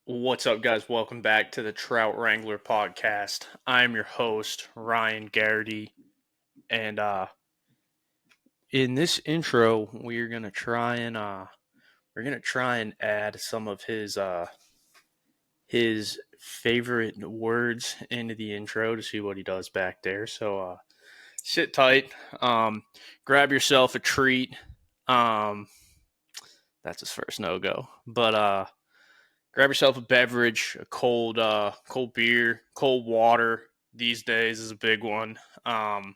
What's up, guys? Welcome back to the Trout Wrangler Podcast. I'm your host, Ryan Garrity, and in this intro, we're gonna try and add some of his favorite words into the intro to see what he does back there. So sit tight, grab yourself a treat. Um, that's his first no go, but grab yourself a beverage, a cold beer, cold water. These days is a big one. A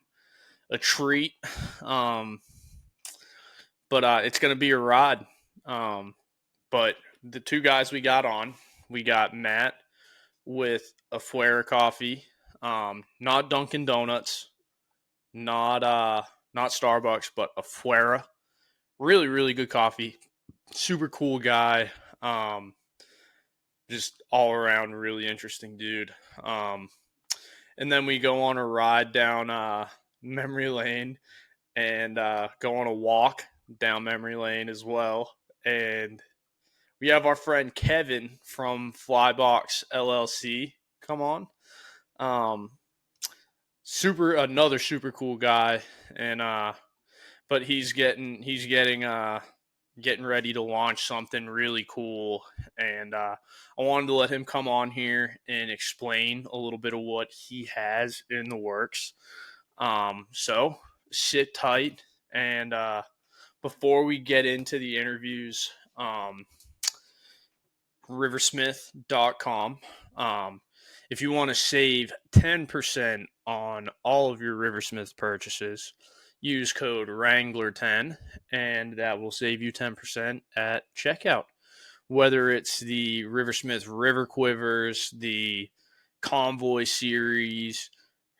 treat, um, but it's gonna be a ride. Um, but the two guys we got Matt with Afuera Coffee, not Dunkin' Donuts, not not Starbucks, but Afuera. Really, really good coffee. Super cool guy. Just all around really interesting dude. Um, and then we go on a ride down memory lane and go on a walk down memory lane as well. And we have our friend Kevin from Flybox LLC. Come on, um, another super cool guy, and but he's getting ready to launch something really cool, and I wanted to let him come on here and explain a little bit of what he has in the works. So sit tight, and before we get into the interviews, riversmith.com. If you want to save 10% on all of your Riversmith purchases, use code Wrangler10, and that will save you 10% at checkout. Whether it's the Riversmith River Quivers, the Convoy series,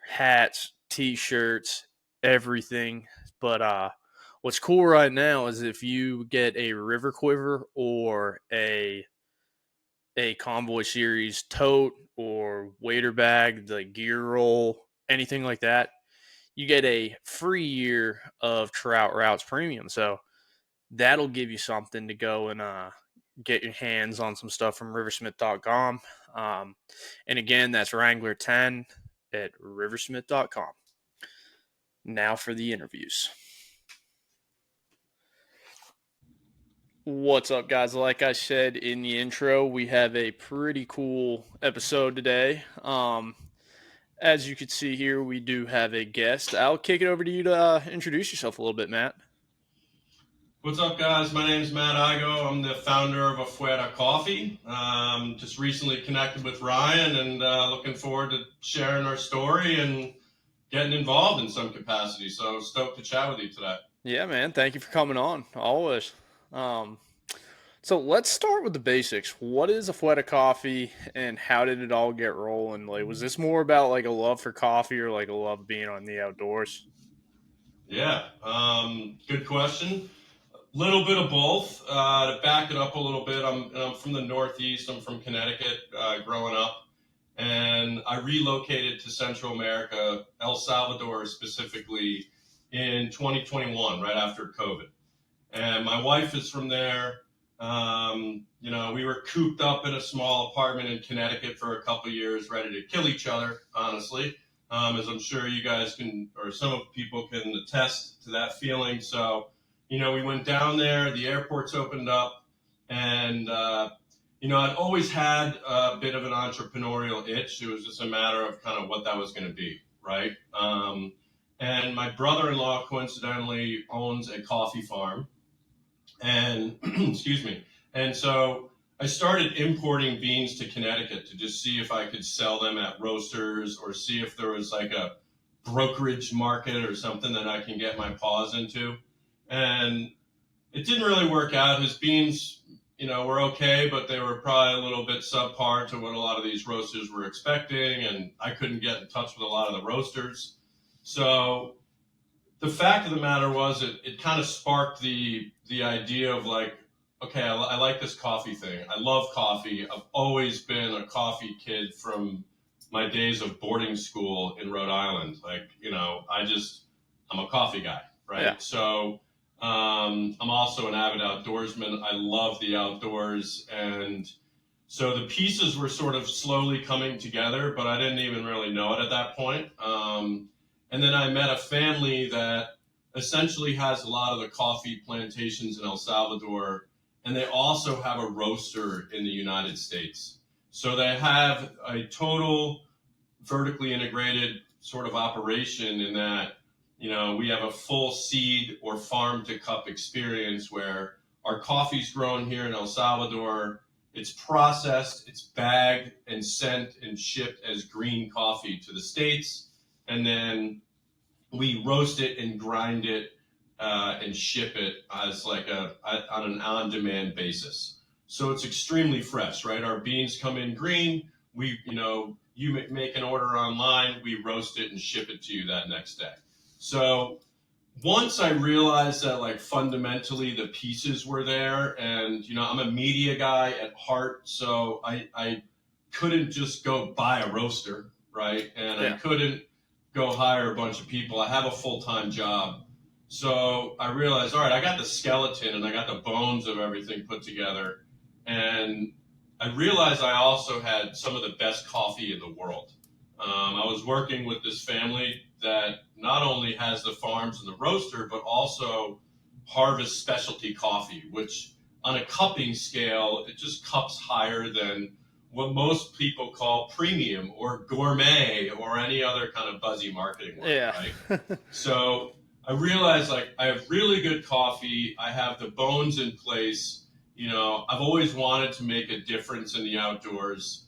hats, t-shirts, everything. But what's cool right now is if you get a River Quiver or a Convoy series tote or waiter bag, the gear roll, anything like that, you get a free year of Trout Routes Premium. So that'll give you something to go and get your hands on some stuff from riversmith.com. And again, that's Wrangler10 at riversmith.com. Now for the interviews. What's up, guys? Like I said in the intro, we have a pretty cool episode today. As you can see here, we do have a guest. I'll kick it over to you to introduce yourself a little bit, Matt. What's up, guys? My name is Matt Igo. I'm the founder of Afuera Coffee. Just recently connected with Ryan and looking forward to sharing our story and getting involved in some capacity. So stoked to chat with you today. Yeah, man. Thank you for coming on. Always. Um, so let's start with the basics. What is Afuera Coffee, and how did it all get rolling? Like, was this more about like a love for coffee or like a love being on the outdoors? Yeah, good question. Little bit of both. To back it up a little bit, I'm from the Northeast. I'm from Connecticut, growing up, and I relocated to Central America, El Salvador specifically, in 2021, right after COVID. And my wife is from there. We were cooped up in a small apartment in Connecticut for a couple of years, ready to kill each other, honestly, as I'm sure you guys can, or some of people can attest to that feeling. So, we went down there, the airports opened up, and, I'd always had a bit of an entrepreneurial itch. It was just a matter of kind of what that was going to be, right? And my brother-in-law coincidentally owns a coffee farm. And excuse me. And so I started importing beans to Connecticut to just see if I could sell them at roasters or see if there was like a brokerage market or something that I can get my paws into. And it didn't really work out. His beans, were okay, but they were probably a little bit subpar to what a lot of these roasters were expecting. And I couldn't get in touch with a lot of the roasters. So the fact of the matter was it kind of sparked the idea of like, okay, I like this coffee thing. I love coffee. I've always been a coffee kid from my days of boarding school in Rhode Island. Like, I'm a coffee guy, right? Yeah. So I'm also an avid outdoorsman. I love the outdoors, and So the pieces were sort of slowly coming together, but I didn't even really know it at that point. And then I met a family that essentially has a lot of the coffee plantations in El Salvador, and they also have a roaster in the United States. So they have a total vertically integrated sort of operation in that, we have a full seed or farm to cup experience where our coffee's grown here in El Salvador. It's processed, it's bagged and sent and shipped as green coffee to the States. And then we roast it and grind it and ship it as like on an on-demand basis. So it's extremely fresh, right? Our beans come in green. You make an order online, we roast it and ship it to you that next day. So once I realized that, like, fundamentally the pieces were there, and I'm a media guy at heart, so I couldn't just go buy a roaster, right? And I couldn't go hire a bunch of people. I have a full-time job. So I realized, all right, I got the skeleton and I got the bones of everything put together. And I realized I also had some of the best coffee in the world. I was working with this family that not only has the farms and the roaster, but also harvests specialty coffee, which on a cupping scale, it just cups higher than what most people call premium or gourmet or any other kind of buzzy marketing word, right? So I realized, like, I have really good coffee. I have the bones in place. I've always wanted to make a difference in the outdoors.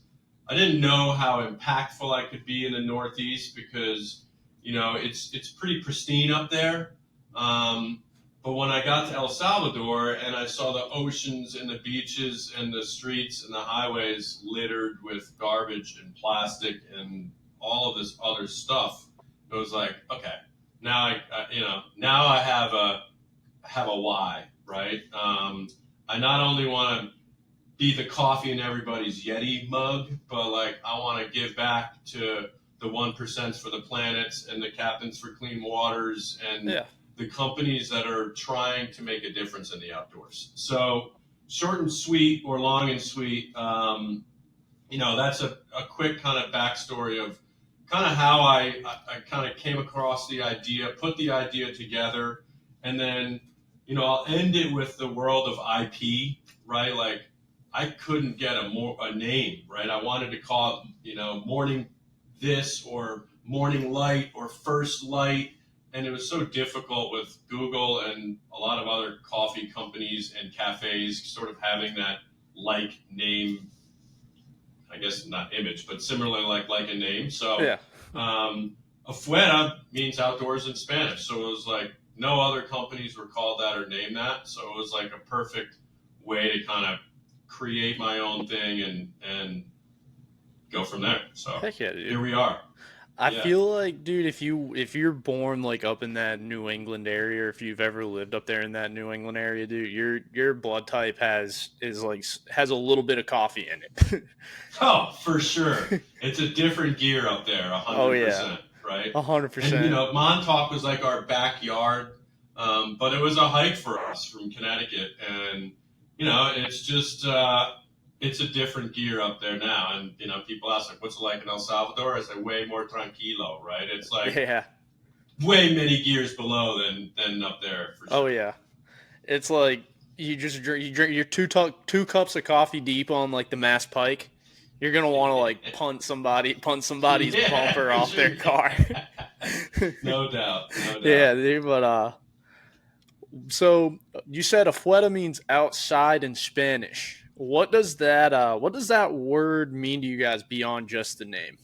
I didn't know how impactful I could be in the Northeast because, it's pretty pristine up there. But when I got to El Salvador and I saw the oceans and the beaches and the streets and the highways littered with garbage and plastic and all of this other stuff, it was like, okay, now I have a why, right? I not only want to be the coffee in everybody's Yeti mug, but like I want to give back to the 1% for the planets and the captains for clean waters and the companies that are trying to make a difference in the outdoors. So short and sweet, or long and sweet, that's a quick kind of backstory of kind of how I kind of came across the idea, put the idea together, and then, I'll end it with the world of IP, right? Like, I couldn't get a name, right? I wanted to call it, Morning This or Morning Light or First Light. And it was so difficult with Google and a lot of other coffee companies and cafes sort of having that like name, I guess not image, but similarly like a name. So Afuera means outdoors in Spanish. So it was like no other companies were called that or named that. So it was like a perfect way to kind of create my own thing and go from there. So Heck yeah, dude. Here we are. I feel like, dude, if you're born like up in that New England area, or if you've ever lived up there in that New England area, dude, your blood type has a little bit of coffee in it. Oh, for sure. It's a different gear up there, 100%. Oh, yeah. Right? 100%. And, Montauk was like our backyard, but it was a hike for us from Connecticut. And, it's just, it's a different gear up there now. And, people ask, like, what's it like in El Salvador? I say, way more tranquilo, right? It's like way many gears below than up there. For sure. Oh, yeah. It's like you drink your two cups of coffee deep on, like, the Mass Pike. You're going to want to, like, punt somebody's bumper off their car. No doubt. Yeah, dude, but, so you said afuera means outside in Spanish. What does that word mean to you guys beyond just the name?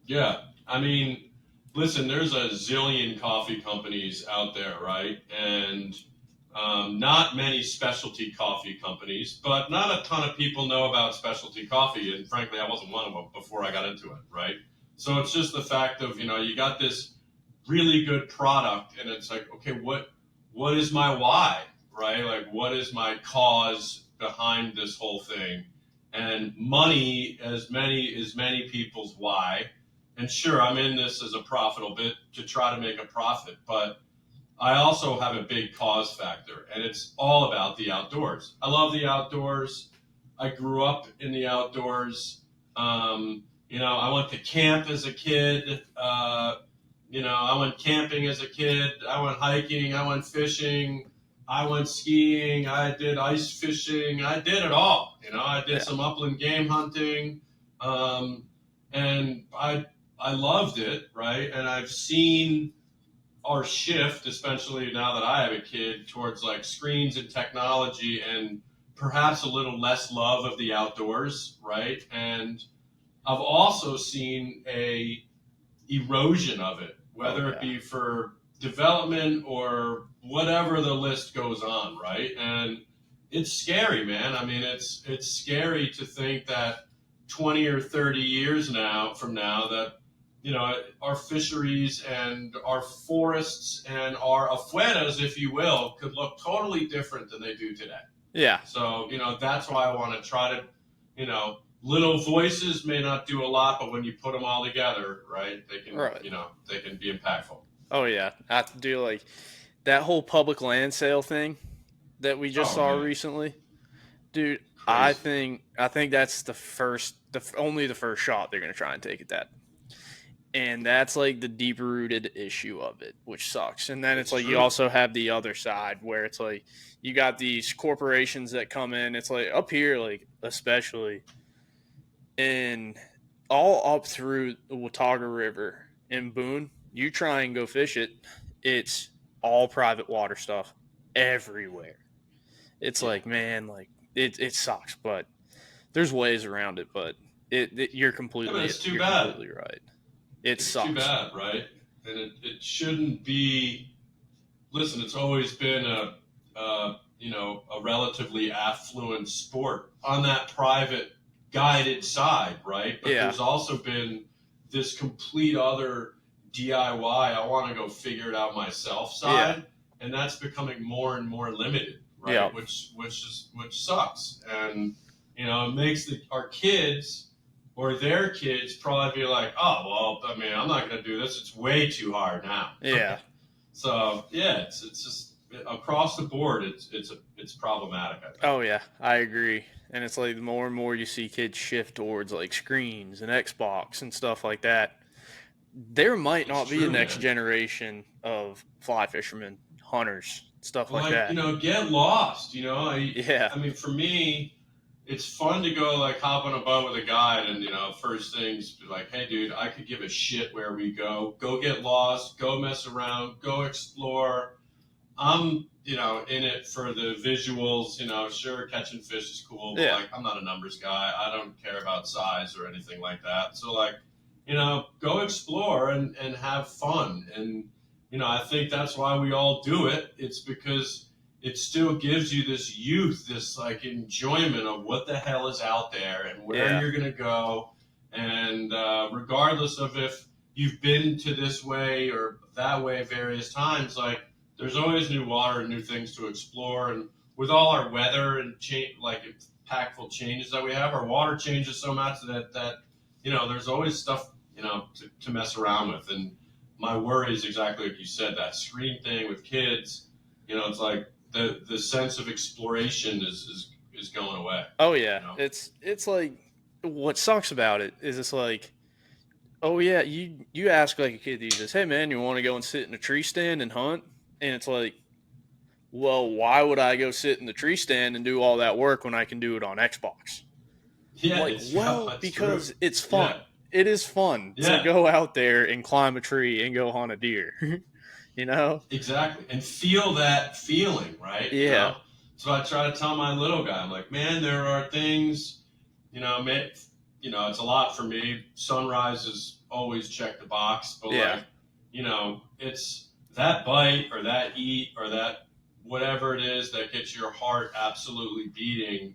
Yeah, I mean, listen, there's a zillion coffee companies out there, right? And not many specialty coffee companies, but not a ton of people know about specialty coffee. And frankly, I wasn't one of them before I got into it, right? So it's just the fact of, you got this really good product and it's like, okay, what is my why, right? Like, what is my cause behind this whole thing? And money is many people's why. And sure, I'm in this as a profitable bit to try to make a profit, but I also have a big cause factor, and it's all about the outdoors. I love the outdoors. I grew up in the outdoors. I went to camp as a kid. I went camping as a kid. I went hiking. I went fishing. I went skiing. I did ice fishing. I did it all. I did some upland game hunting, and I loved it, right? And I've seen our shift, especially now that I have a kid, towards like screens and technology, and perhaps a little less love of the outdoors, right? And I've also seen a erosion of it, whether it be for development or whatever the list goes on, right? And it's scary, man. I mean, it's scary to think that 20 or 30 years from now that our fisheries and our forests and our afueras, if you will, could look totally different than they do today. Yeah. So, that's why I want to try to, little voices may not do a lot, but when you put them all together, right, they can, they can be impactful. Oh, yeah. I have to do like that whole public land sale thing that we just saw recently. Dude, crazy. I think that's only the first shot they're going to try and take at that. And that's like the deep-rooted issue of it, which sucks. And then it's like you also have the other side where it's like you got these corporations that come in. It's like up here, like especially in all up through the Watauga River in Boone, you try and go fish it, it's all private water stuff everywhere. It's like, man, like it sucks, but there's ways around it. But you're completely, completely right. It sucks. Too bad, right? And it shouldn't be. Listen, it's always been a relatively affluent sport on that private guided side, right? But there's also been this complete other DIY. I want to go figure it out myself side, and that's becoming more and more limited, right? Yeah. Which sucks, and it makes our kids or their kids probably be like, oh, well, I mean, I'm not going to do this. It's way too hard now. Yeah. So, it's just across the board, it's problematic, I think. Oh, yeah, I agree. And it's like the more and more you see kids shift towards like screens and Xbox and stuff like that, there might not be a next generation of fly fishermen, hunters, stuff like that. Get lost, I mean, for me, it's fun to go like hop on a boat with a guide and, first things be like, hey, dude, I could give a shit where we go. Go get lost, go mess around, go explore. I'm, in it for the visuals, sure, catching fish is cool, but like, I'm not a numbers guy. I don't care about size or anything like that. So like, go explore and have fun. And, I think that's why we all do it. It's because it still gives you this youth, this like enjoyment of what the hell is out there and where you're going to go. And regardless of if you've been to this way or that way various times, like there's always new water and new things to explore. And with all our weather and impactful changes that we have, our water changes so much that there's always stuff, to mess around with. And my worry is exactly like you said, that screen thing with kids, it's like, the sense of exploration is going away. Oh yeah, it's like what sucks about it is it's like, oh yeah, you ask like a kid these days, hey man, you want to go and sit in a tree stand and hunt? And it's like, well, why would I go sit in the tree stand and do all that work when I can do it on Xbox? Yeah, because it's fun. Yeah. It is fun to go out there and climb a tree and go hunt a deer. Exactly, and feel that feeling, right? Yeah. So I try to tell my little guy, I'm like, man, there are things, it's a lot for me. Sunrise is always check the box, but it's that bite or that eat or that whatever it is that gets your heart absolutely beating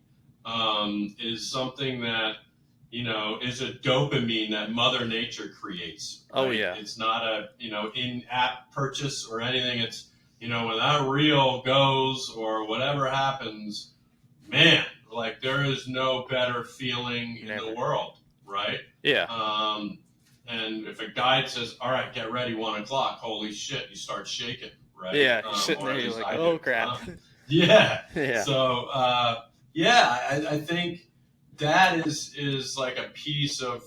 is something that is a dopamine that Mother Nature creates. Right? Oh, yeah. It's not a, in-app purchase or anything. It's, when that reel goes or whatever happens, man, like there is no better feeling in the world, right? Yeah. And if a guide says, all right, get ready, 1 o'clock, holy shit, you start shaking, right? Yeah, you're sitting there, you're like, oh, crap. Yeah. So, I think, that is like a piece of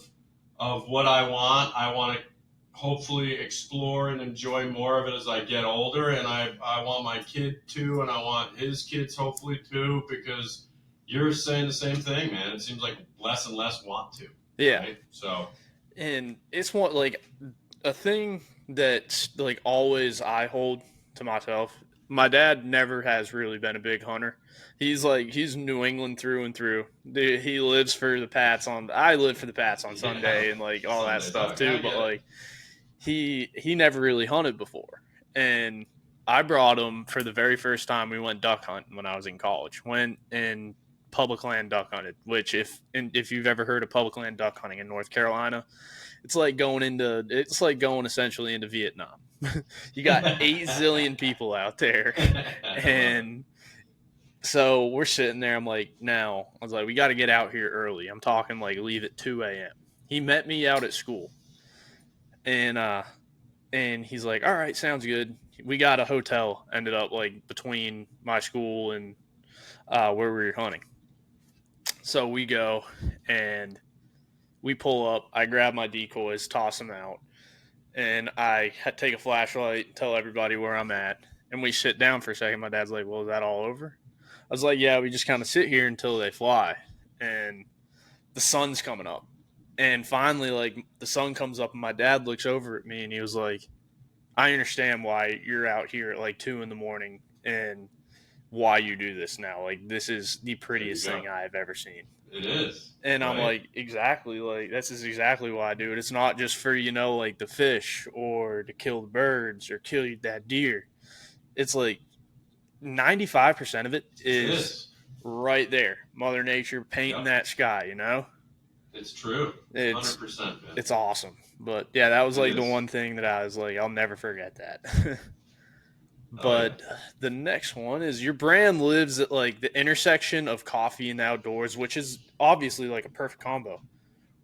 what I want. I want to hopefully explore and enjoy more of it as I get older, and I want my kid to, and I want his kids hopefully too, because you're saying the same thing, man. It seems like less and less want to. Yeah. Right? So, and it's one like a thing that's like always I hold to myself. My dad never has really been a big hunter. He's New England through and through. He lives for the Pats on. I live for the Pats on Sunday and like all that Sunday stuff dog. too. I But get it. like he never really hunted before, and I brought him for the very first time. We went duck hunting when I was in college. Went and public land duck hunted. Which if you've ever heard of public land duck hunting in North Carolina, it's like going essentially into Vietnam. You got 8 zillion people out there. And so we're sitting there. I'm like, I was like, we got to get out here early. I'm talking like leave at 2 a.m. He met me out at school. And he's like, all right, sounds good. We got a hotel, ended up like between my school and where we were hunting. So we go and we pull up. I grab my decoys, toss them out, and I take a flashlight, tell everybody where I'm at, and we sit down for a second. My dad's like, well, is that all over? I was like, yeah, we just kind of sit here until they fly. And the sun's coming up. And finally, like, the sun comes up, and my dad looks over at me, and he was like, I understand why you're out here at like 2 a.m. and why you do this now. Like, this is the prettiest thing I've ever seen. It is. And right? I'm like, exactly. Like, this is exactly why I do it. It's not just for, like the fish or to kill the birds or kill that deer. It's like 95% of it is right there. Mother Nature painting that sky, It's true. It's 100%, man. It's awesome. But yeah, that was like the one thing that I was like, I'll never forget that. But the next one is your brand lives at like the intersection of coffee and outdoors, which is obviously like a perfect combo.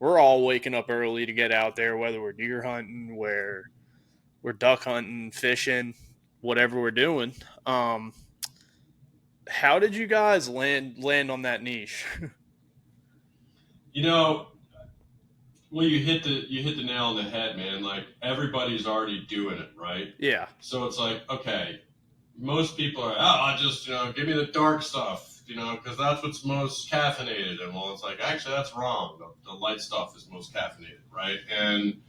We're all waking up early to get out there, whether we're deer hunting, where we're duck hunting, fishing, whatever we're doing. How did you guys land on that niche? Well, you hit the nail on the head, man. Like, everybody's already doing it, right? Yeah. So it's like, okay, most people are, I just, give me the dark stuff, because that's what's most caffeinated. And well, it's like, actually, that's wrong. The light stuff is most caffeinated, right? And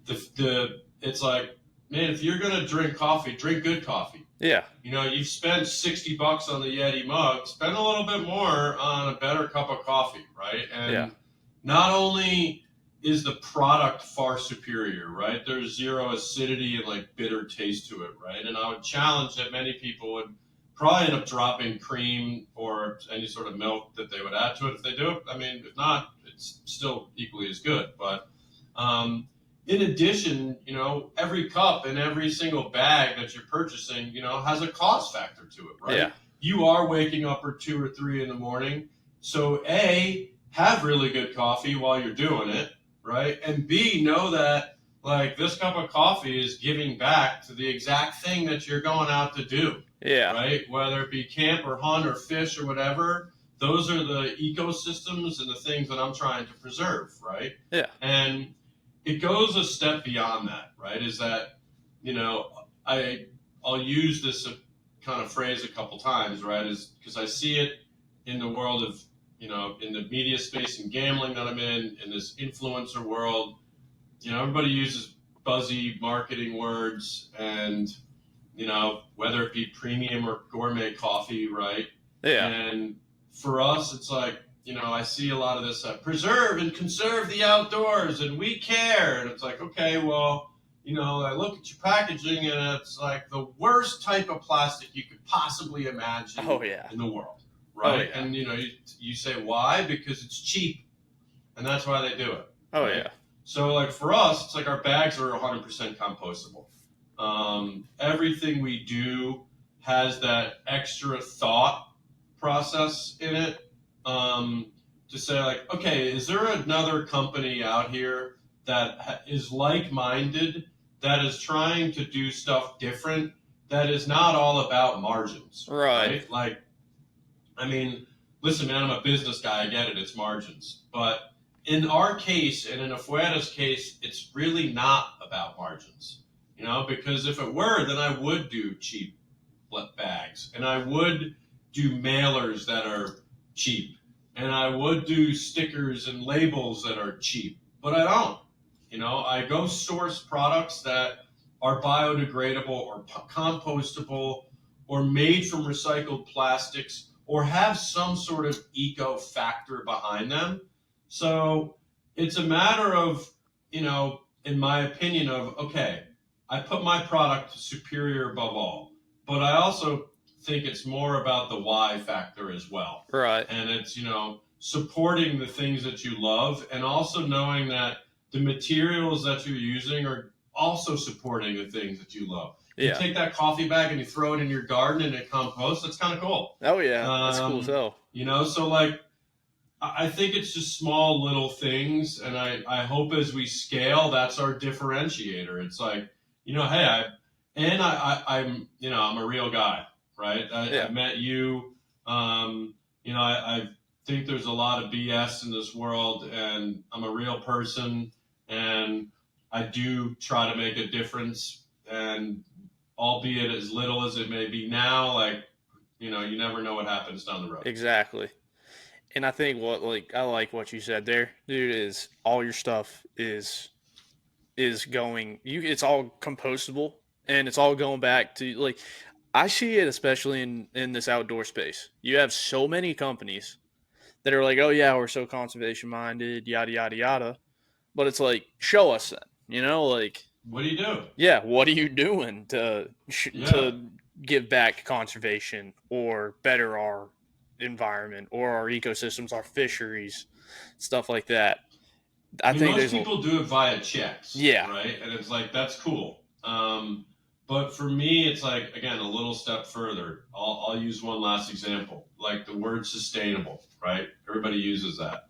it's like, man, if you're gonna drink coffee, drink good coffee. Yeah. You've spent $60 on the Yeti mug. Spend a little bit more on a better cup of coffee, right? And not only is the product far superior, right? There's zero acidity and like bitter taste to it, right? And I would challenge that many people would probably end up dropping cream or any sort of milk that they would add to it if they do it. I mean, if not, it's still equally as good. But in addition, every cup and every single bag that you're purchasing, has a cost factor to it, right? Yeah. You are waking up at 2 or 3 in the morning. So have really good coffee while you're doing it. Right? And B, know that like this cup of coffee is giving back to the exact thing that you're going out to do. Yeah. Right? Whether it be camp or hunt or fish or whatever, those are the ecosystems and the things that I'm trying to preserve, right? Yeah. And it goes a step beyond that, right? Is that, I'll use this kind of phrase a couple times, right? Is because I see it in the world of in the media space and gambling that I'm in this influencer world, everybody uses buzzy marketing words and, whether it be premium or gourmet coffee, right? Yeah. And for us, it's like, I see a lot of this, preserve and conserve the outdoors and we care. And it's like, okay, well, I look at your packaging and it's like the worst type of plastic you could possibly imagine in the world. Right. Oh, yeah. And, you say why? Because it's cheap. And that's why they do it. Oh, right? yeah. So, like, for us, it's like our bags are 100% compostable. Everything we do has that extra thought process in it to say, like, okay, is there another company out here that is like-minded, that is trying to do stuff different, that is not all about margins? Right. Like, I mean, listen, man, I'm a business guy. I get it. It's margins. But in our case, and in Afuera's case, it's really not about margins. Because if it were, then I would do cheap bags, and I would do mailers that are cheap, and I would do stickers and labels that are cheap. But I don't. I go source products that are biodegradable or compostable or made from recycled plastics or have some sort of eco factor behind them. So it's a matter of, in my opinion, of, okay, I put my product superior above all, but I also think it's more about the why factor as well. Right. And it's, supporting the things that you love, and also knowing that the materials that you're using are also supporting the things that you love. You take that coffee bag and you throw it in your garden and it composts. That's kind of cool. Oh yeah, that's cool as hell. So like, I think it's just small little things, and I hope as we scale, that's our differentiator. It's like, hey, I'm a real guy, right? I met you. I think there's a lot of BS in this world, and I'm a real person, and I do try to make a difference, and albeit as little as it may be now, like, you never know what happens down the road. Exactly. And I think I like what you said there, dude, is all your stuff is going, it's all compostable, and it's all going back to, like, I see it especially in this outdoor space. You have so many companies that are like, oh yeah, we're so conservation minded, yada yada yada. But it's like, show us then, like, what do you do? Yeah, what are you doing to give back to conservation or better our environment or our ecosystems, our fisheries, stuff like that? I think most people do it via checks. Yeah. Right? And it's like, that's cool. But for me, it's like, again, a little step further. I'll use one last example, like the word sustainable, right? Everybody uses that.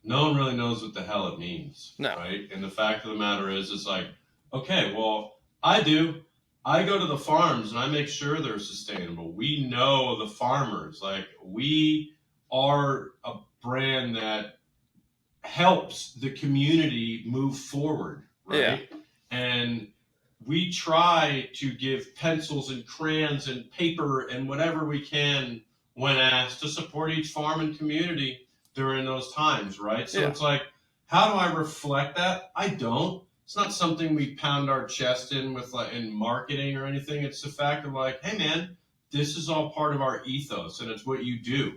No one really knows what the hell it means, right? And the fact of the matter is, it's like, okay, well, I do. I go to the farms and I make sure they're sustainable. We know the farmers. Like, we are a brand that helps the community move forward, right? Yeah. And we try to give pencils and crayons and paper and whatever we can when asked to support each farm and community during those times, right? So it's like, how do I reflect that? I don't. It's not something we pound our chest in with, like, in marketing or anything. It's the fact of like, hey man, this is all part of our ethos, and it's what you do.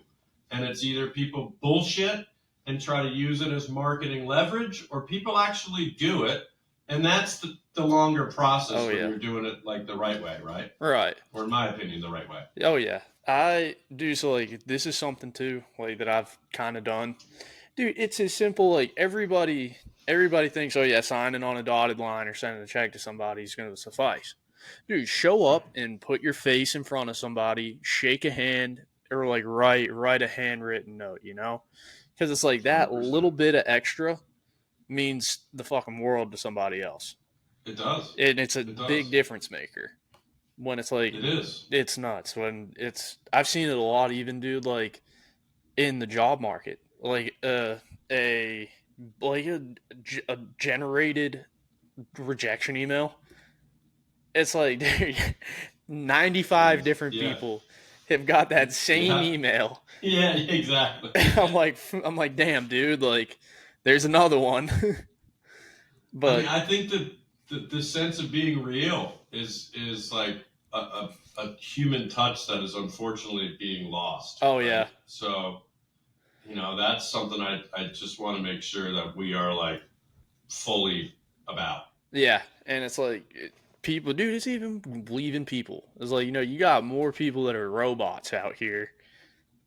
And it's either people bullshit and try to use it as marketing leverage, or people actually do it. And that's the longer process when you're doing it like the right way, right? Right. Or in my opinion, the right way. Oh yeah. I do. So like, this is something too, like, that I've kind of done. Dude, it's as simple, like, everybody thinks, oh yeah, signing on a dotted line or sending a check to somebody is going to suffice. Dude, show up and put your face in front of somebody, shake a hand, or like write a handwritten note, because it's like that 100%. Little bit of extra means the fucking world to somebody else. It does. And it's a big difference maker. When it's like, it is. It's nuts. When I've seen it a lot, even, dude, like, in the job market, like a generated rejection email. It's like, dude, 95 different people have got that same email. Yeah, exactly. I'm like, damn, dude, like, there's another one. But I think that the sense of being real is like a human touch that is unfortunately being lost. Oh, right? Yeah. So, that's something I just want to make sure that we are, like, fully about. Yeah, and it's like, people, dude, it's even believing people. It's like, you got more people that are robots out here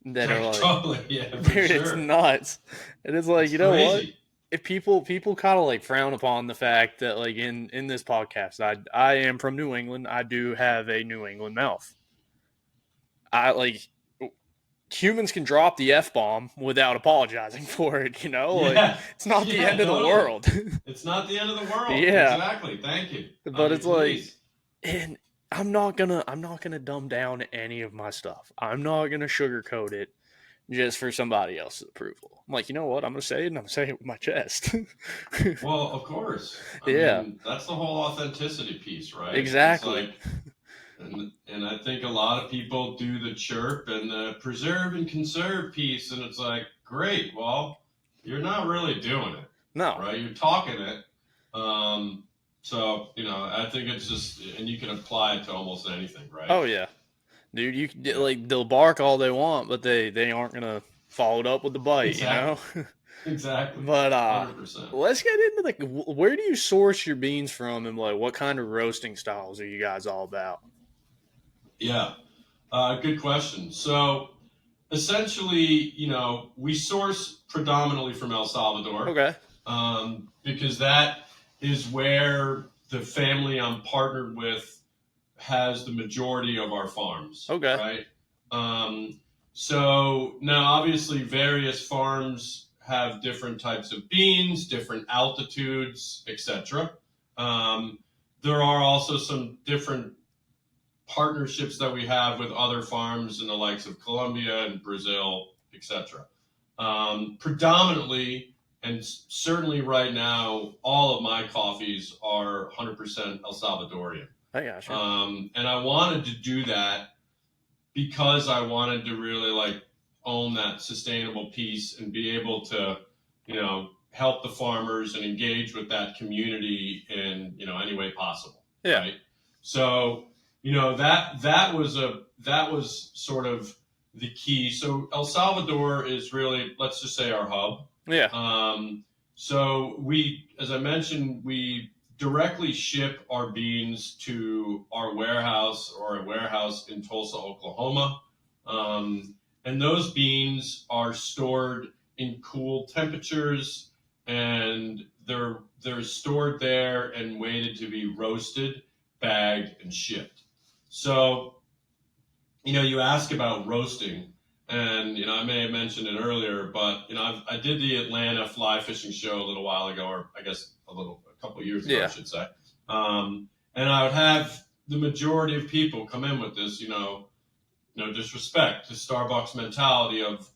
that are like, totally, yeah, dude, sure. It's nuts. And it's like, it's crazy. What? If people kind of like frown upon the fact that, like, in this podcast, I am from New England. I do have a New England mouth. Humans can drop the F-bomb without apologizing for it, Like, it's not the end of the world. It's not the end of the world. Yeah. Exactly. Thank you. But it's please. Like, and I'm not gonna dumb down any of my stuff. I'm not gonna sugarcoat it. just for somebody else's approval. I'm like, you know what? I'm going to say it, and I'm going to say it with my chest. Well, of course. I Yeah, mean, that's the whole authenticity piece, right? It's exactly. like, and I think a lot of people do the chirp and the preserve and conserve piece, and it's like, great. Well, you're not really doing it, No. right? You're talking it. So, I think it's just, and you can apply it to almost anything, right? Oh, yeah. Dude, like, they'll bark all they want, but they aren't going to follow it up with the bite, Exactly. Exactly. But 100%. let's get into like where do you source your beans from, and like what kind of roasting styles are you guys all about? Yeah. Good question. So essentially, we source predominantly from El Salvador, Okay. because that is where the family I'm partnered with has the majority of our farms. Okay. Right. So now, obviously, various farms have different types of beans, different altitudes, etc. There are also some different partnerships that we have with other farms in the likes of Colombia and Brazil, etc. Predominantly, and certainly right now, all of my coffees are 100% El Salvadorian. I gotcha. And I wanted to do that because I wanted to really own that sustainable piece and be able to, help the farmers and engage with that community in, any way possible. Yeah. Right. So, that was sort of the key. So El Salvador is really, let's just say, our hub. Yeah. So we, as I mentioned, we directly ship our beans to our warehouse or a warehouse in Tulsa, Oklahoma. And those beans are stored in cool temperatures, and they're stored there and waited to be roasted, bagged, and shipped. So, you ask about roasting, and, I may have mentioned it earlier, but, I did the Atlanta fly fishing show a little while ago, or I guess a couple of years ago, Yeah. I should say. And I would have the majority of people come in with this, no disrespect to Starbucks mentality of,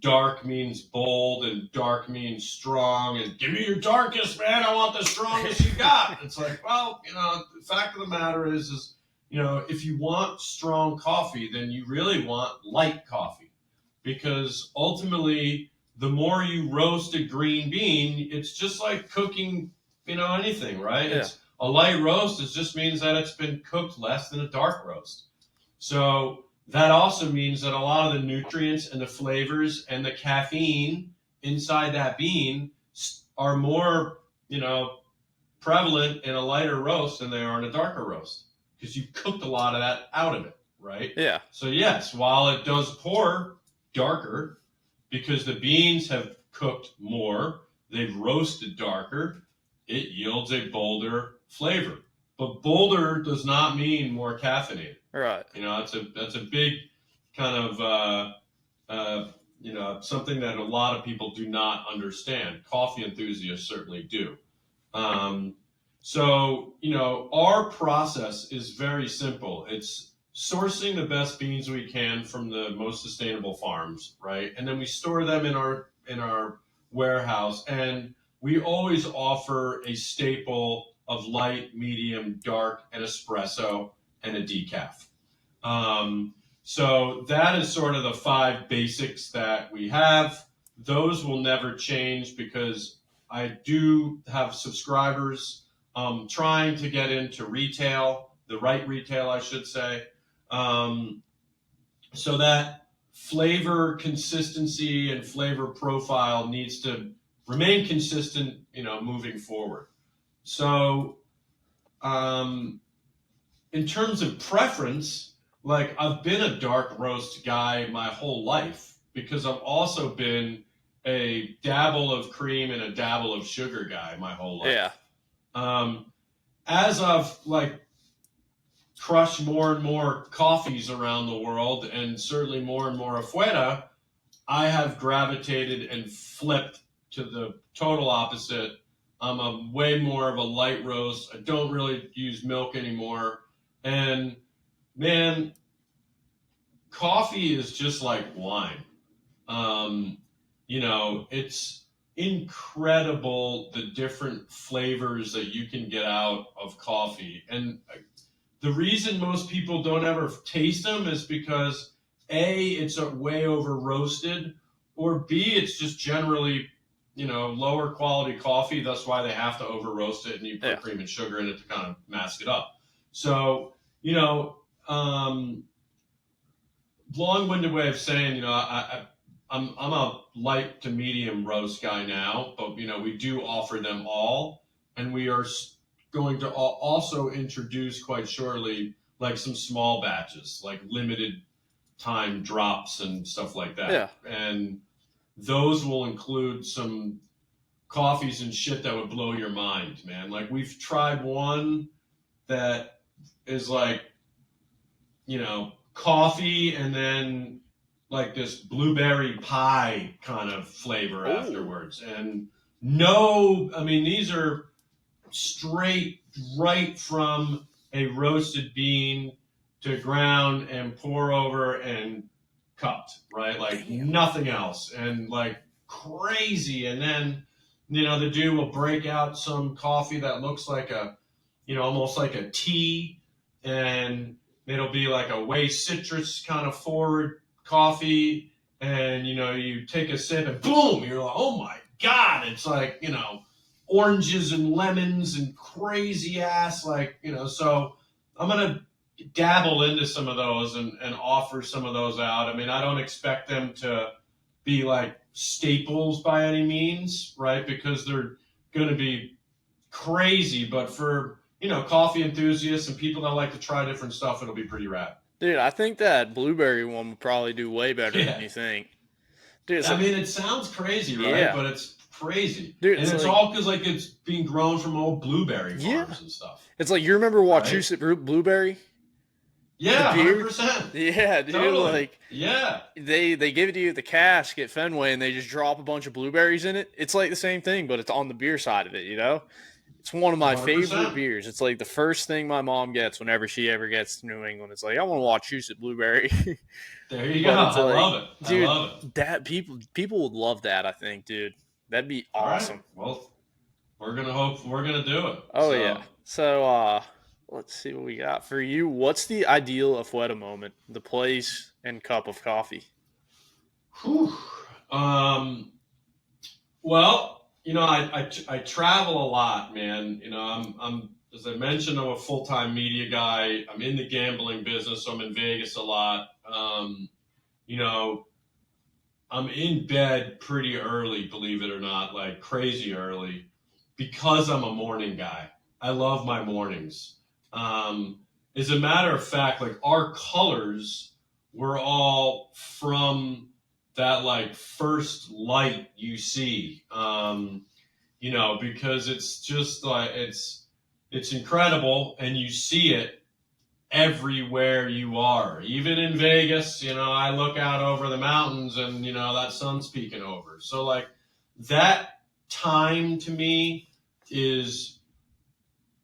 dark means bold and dark means strong, and give me your darkest, man. I want the strongest you got. It's like, well, the fact of the matter is, if you want strong coffee, then you really want light coffee, because ultimately the more you roast a green bean, it's just like cooking, anything, right? Yeah. It's a light roast. It just means that it's been cooked less than a dark roast. So that also means that a lot of the nutrients and the flavors and the caffeine inside that bean are more, prevalent in a lighter roast than they are in a darker roast, because you cooked a lot of that out of it, right? Yeah. So yes, while it does pour darker, because the beans have cooked more, they've roasted darker, it yields a bolder flavor. But bolder does not mean more caffeinated. Right. That's a big kind of something that a lot of people do not understand. Coffee enthusiasts certainly do. So our process is very simple. It's sourcing the best beans we can from the most sustainable farms, right? And then we store them in our warehouse, and we always offer a staple of light, medium, dark, and espresso, and a decaf. So that is sort of the 5 basics that we have. Those will never change, because I do have subscribers trying to get into retail, the right retail, I should say. So that flavor consistency and flavor profile needs to remain consistent, moving forward. So, in terms of preference, I've been a dark roast guy my whole life, because I've also been a dabble of cream and a dabble of sugar guy my whole life. Yeah. As I've crushed more and more coffees around the world, and certainly more and more Afuera, I have gravitated and flipped to the total opposite. I'm a way more of a light roast. I don't really use milk anymore. And man, coffee is just like wine. It's incredible the different flavors that you can get out of coffee. And the reason most people don't ever taste them is because A, it's a way over roasted, or B, it's just generally, lower quality coffee. That's why they have to over roast it and you put cream and sugar in it to kind of mask it up. So, long-winded way of saying, I'm a light to medium roast guy now, but we do offer them all, and we are going to also introduce quite shortly like some small batches, like limited time drops and stuff like that. Yeah. And those will include some coffees and shit that would blow your mind, man. Like we've tried one that is like, coffee and then like this blueberry pie kind of flavor afterwards. And these are straight right from a roasted bean to ground and pour over and cupped, right? Like nothing else. And like crazy. And then, the dude will break out some coffee that looks like almost like a tea, and it'll be like a way citrus kind of forward coffee, and you take a sip and boom, you're like, oh my God, it's like, oranges and lemons and crazy ass, like, so I'm going to dabble into some of those and offer some of those out. I mean, I don't expect them to be like staples by any means, right? Because they're going to be crazy, but for coffee enthusiasts and people that like to try different stuff, it'll be pretty rad. Dude, I think that blueberry one would probably do way better than you think. Dude, it sounds crazy, right? Yeah. But it's crazy. Dude, and it's all because like it's being grown from old blueberry farms and stuff. It's like, you remember Wachusett Blueberry? Yeah, 100%. Yeah, dude. Totally. Like, they give it to you at the cask at Fenway, and they just drop a bunch of blueberries in it. It's like the same thing, but it's on the beer side of it, It's one of my 100%. Favorite beers. It's like the first thing my mom gets whenever she ever gets to New England. It's like, I want to Wachusett Blueberry. There you go. I love it. Dude, I love it. That people would love that, I think, dude. That'd be awesome. All right. Well, we're gonna do it. Oh yeah. So let's see what we got for you. What's the ideal Afuera moment? The place and cup of coffee. Whew. Well, I travel a lot, man. I'm as I mentioned, I'm a full-time media guy. I'm in the gambling business, so I'm in Vegas a lot. I'm in bed pretty early, believe it or not, like crazy early, because I'm a morning guy. I love my mornings. As a matter of fact, like our colors were all from that like first light you see, because it's just like, it's incredible, and you see it everywhere you are. Even in Vegas, I look out over the mountains and, that sun's peeking over. So like that time to me is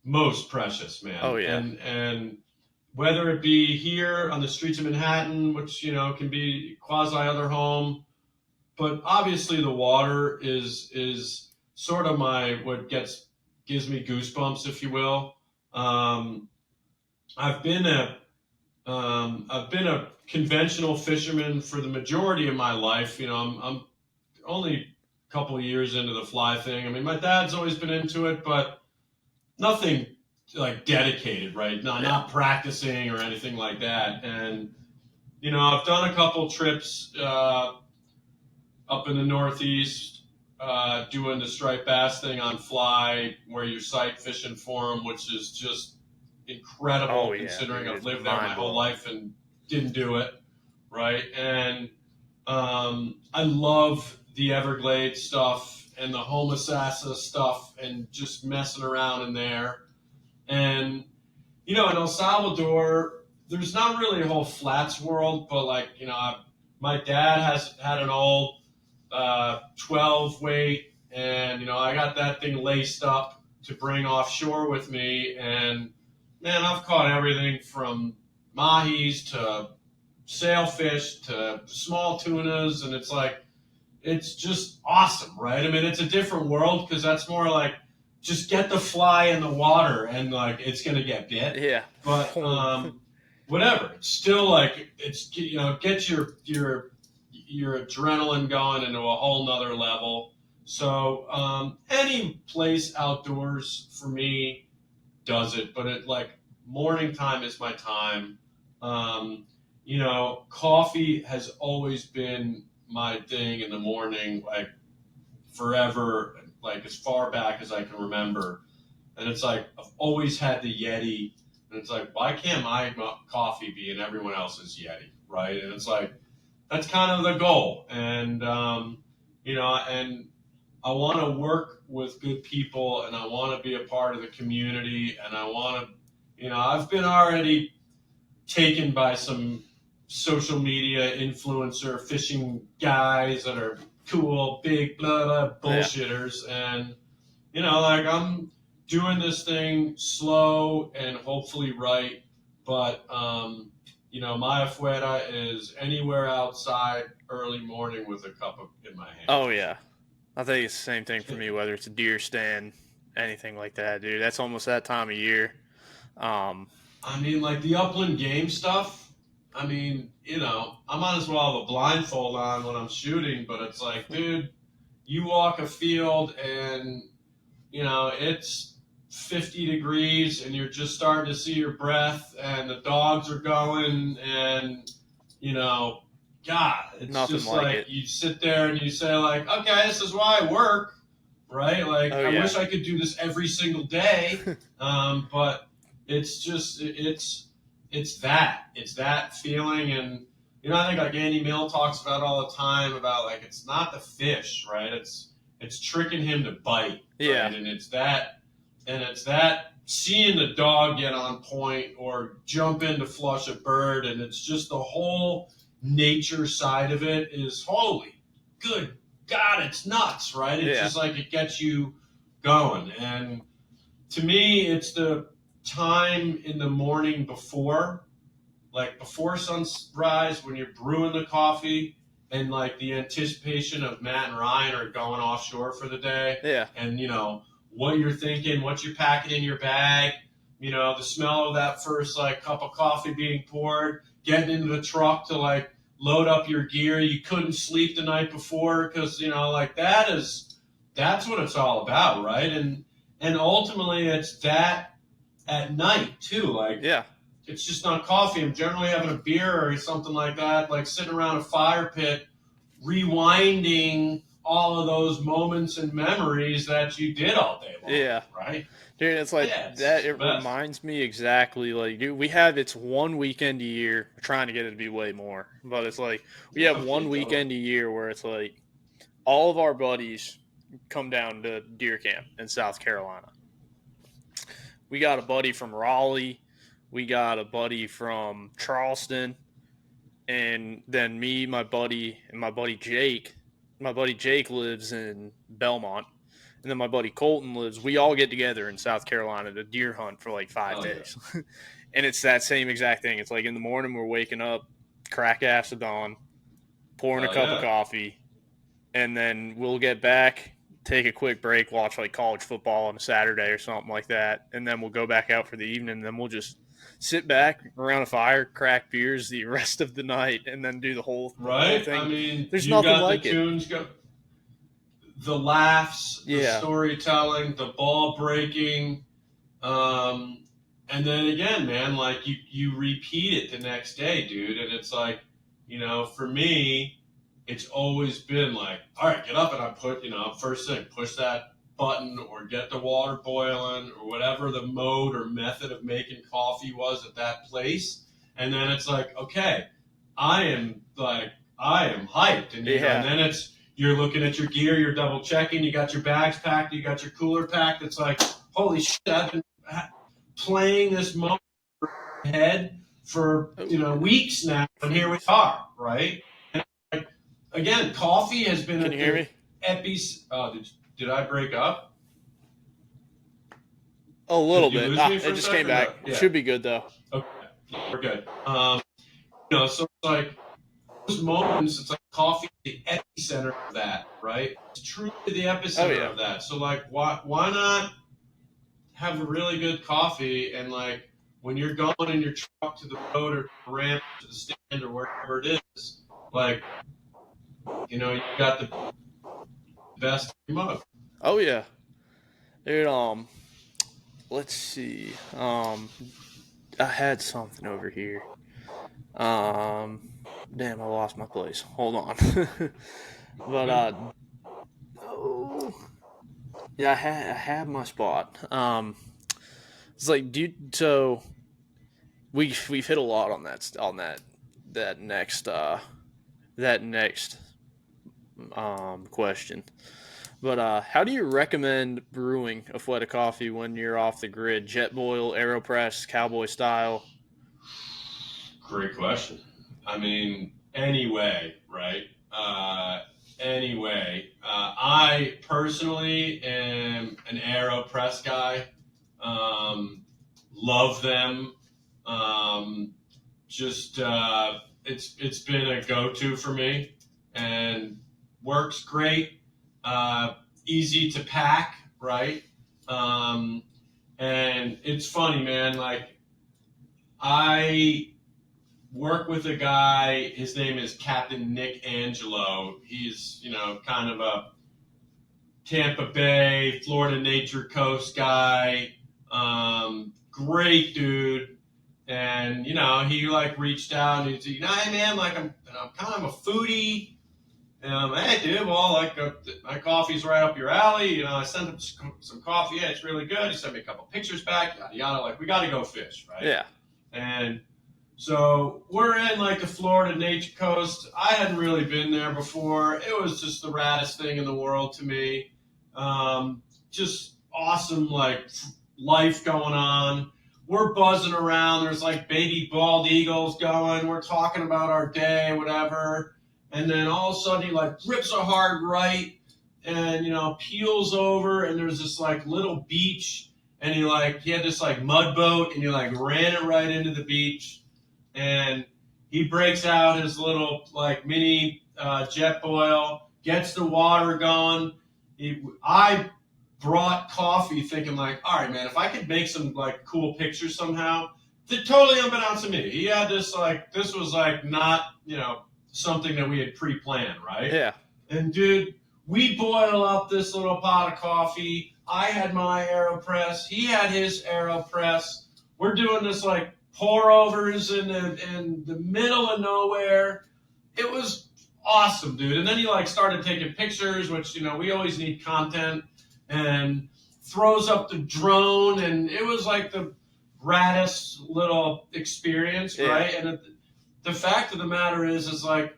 most precious, man. Oh yeah. And whether it be here on the streets of Manhattan, which, can be quasi other home, but obviously the water is sort of what gives me goosebumps, if you will. I've been a conventional fisherman for the majority of my life. I'm only a couple of years into the fly thing. I mean, my dad's always been into it, but nothing like dedicated, right? Not practicing or anything like that. And, I've done a couple trips up in the Northeast, doing the striped bass thing on fly, where you're sight fishing for them, which is just incredible, considering I've lived there my whole life and didn't do it, right? And I love the Everglades stuff and the Homosassa stuff and just messing around in there. And, in El Salvador, there's not really a whole flats world, but like, my dad had an old 12 weight, and, I got that thing laced up to bring offshore with me. And man, I've caught everything from mahis to sailfish to small tunas, and it's just awesome, right? I mean, it's a different world because that's more like just get the fly in the water and like it's gonna get bit. Yeah. But whatever, it's still like it's get your adrenaline going into a whole nother level. So any place outdoors for me does it, but it like morning time is my time. Coffee has always been my thing in the morning, like forever, like as far back as I can remember. And it's like I've always had the Yeti, and it's like, why can't my coffee be in everyone else's Yeti, right? And it's like that's kind of the goal, and and I want to work with good people, and I want to be a part of the community, and I want to, I've been already taken by some social media influencer fishing guys that are cool, big, blah, blah, bullshitters. Yeah. And, like I'm doing this thing slow and hopefully right. But, my Afuera is anywhere outside early morning with a cup in my hand. Oh, yeah. I think it's the same thing for me, whether it's a deer stand, anything like that, dude. That's almost that time of year. I mean, like the upland game stuff, I mean, I might as well have a blindfold on when I'm shooting, but it's like, dude, you walk a field and, it's 50 degrees and you're just starting to see your breath and the dogs are going and, God, it's nothing just like it. You sit there and you say like, okay, this is why I work, right? Like, I wish I could do this every single day, but it's just, it's that feeling. And, I think like Andy Mill talks about all the time about like, it's not the fish, right? It's tricking him to bite. Yeah. Right? And it's that seeing the dog get on point or jump in to flush a bird. And it's just the whole nature side of it is holy good God, it's nuts, right? It's just like it gets you going. And to me, it's the time in the morning before sunrise when you're brewing the coffee and like the anticipation of Matt and Ryan are going offshore for the day. Yeah. And what you're thinking, what you're packing in your bag, the smell of that first like cup of coffee being poured, getting into the truck to like load up your gear. You couldn't sleep the night before because like that's what it's all about, right? And ultimately it's that at night too. Like it's just not coffee. I'm generally having a beer or something like that, like sitting around a fire pit, rewinding all of those moments and memories that you did all day long. Yeah. Right? Dude, it's like that. It reminds me exactly like, dude, it's one weekend a year. We're trying to get it to be way more, but it's like we have one weekend a year where it's like all of our buddies come down to deer camp in South Carolina. We got a buddy from Raleigh. We got a buddy from Charleston. And then me, my buddy, and my buddy Jake. My buddy Jake lives in Belmont. And then my buddy Colton we all get together in South Carolina to deer hunt for like 5 days. Yeah. And it's that same exact thing. It's like in the morning we're waking up, crack ass of dawn, pouring a cup of coffee, and then we'll get back, take a quick break, watch like college football on a Saturday or something like that, and then we'll go back out for the evening, and then we'll just sit back around a fire, crack beers the rest of the night, and then do the whole thing. I mean, there's nothing like it. Tunes the laughs, the storytelling, the ball breaking, and then again, man, like you repeat it the next day, dude. And it's like, for me, it's always been like, all right, get up and I put, first thing, push that button or get the water boiling or whatever the mode or method of making coffee was at that place. And then it's like, okay, I am hyped. And, and then you're looking at your gear, you're double checking, you got your bags packed, you got your cooler packed. It's like, holy shit, I've been playing this moment in my head for, weeks now, and here we are, right? And again, coffee has been Can you hear me? Did I break up? A little bit. It just came back. It should be good, though. Okay, we're good. So it's like those moments, it's like coffee is the epicenter of that, right? It's truly the epicenter of that. So like, why not have a really good coffee and like when you're going in your truck to the road or the ramp to the stand or wherever it is, like, you got the best mug. Oh yeah. Dude, let's see. I had something over here. Damn, I lost my place. Hold on. But oh, yeah, I had my spot. It's like, dude. So we've hit a lot on that next question. But how do you recommend brewing Afuera Coffee when you're off the grid? Jetboil, AeroPress, cowboy style? Great question. I mean, anyway, right? I personally am an AeroPress guy. Love them. It's been a go-to for me and works great. Easy to pack, right? And it's funny, man. Like, I work with a guy, his name is Captain Nick Angelo. He's, kind of a Tampa Bay, Florida Nature Coast guy. Great dude. And, he like reached out and he said, hey man, like I'm kind of a foodie. Hey dude, well, like my coffee's right up your alley. I sent him some coffee. Yeah, it's really good. He sent me a couple pictures back, yada yada. Like, we got to go fish, right? Yeah. And so we're in like the Florida Nature Coast. I hadn't really been there before. It was just the raddest thing in the world to me. Just awesome, like life going on. We're buzzing around. There's like baby bald eagles going. We're talking about our day, whatever. And then all of a sudden he like rips a hard right and, peels over and there's this like little beach and he had this like mud boat and he like ran it right into the beach and he breaks out his little like mini Jetboil, gets the water going. I brought coffee thinking like, all right, man, if I could make some like cool pictures somehow, totally unbeknownst to me. He had this like, this was like not, something that we had pre-planned, right? Yeah. And dude, we boil up this little pot of coffee. I had my AeroPress. He had his AeroPress. We're doing this like pour overs in the middle of nowhere. It was awesome, dude. And then he like started taking pictures, which, we always need content, and throws up the drone. And it was like the raddest little experience, yeah. Right? And the fact of the matter is like,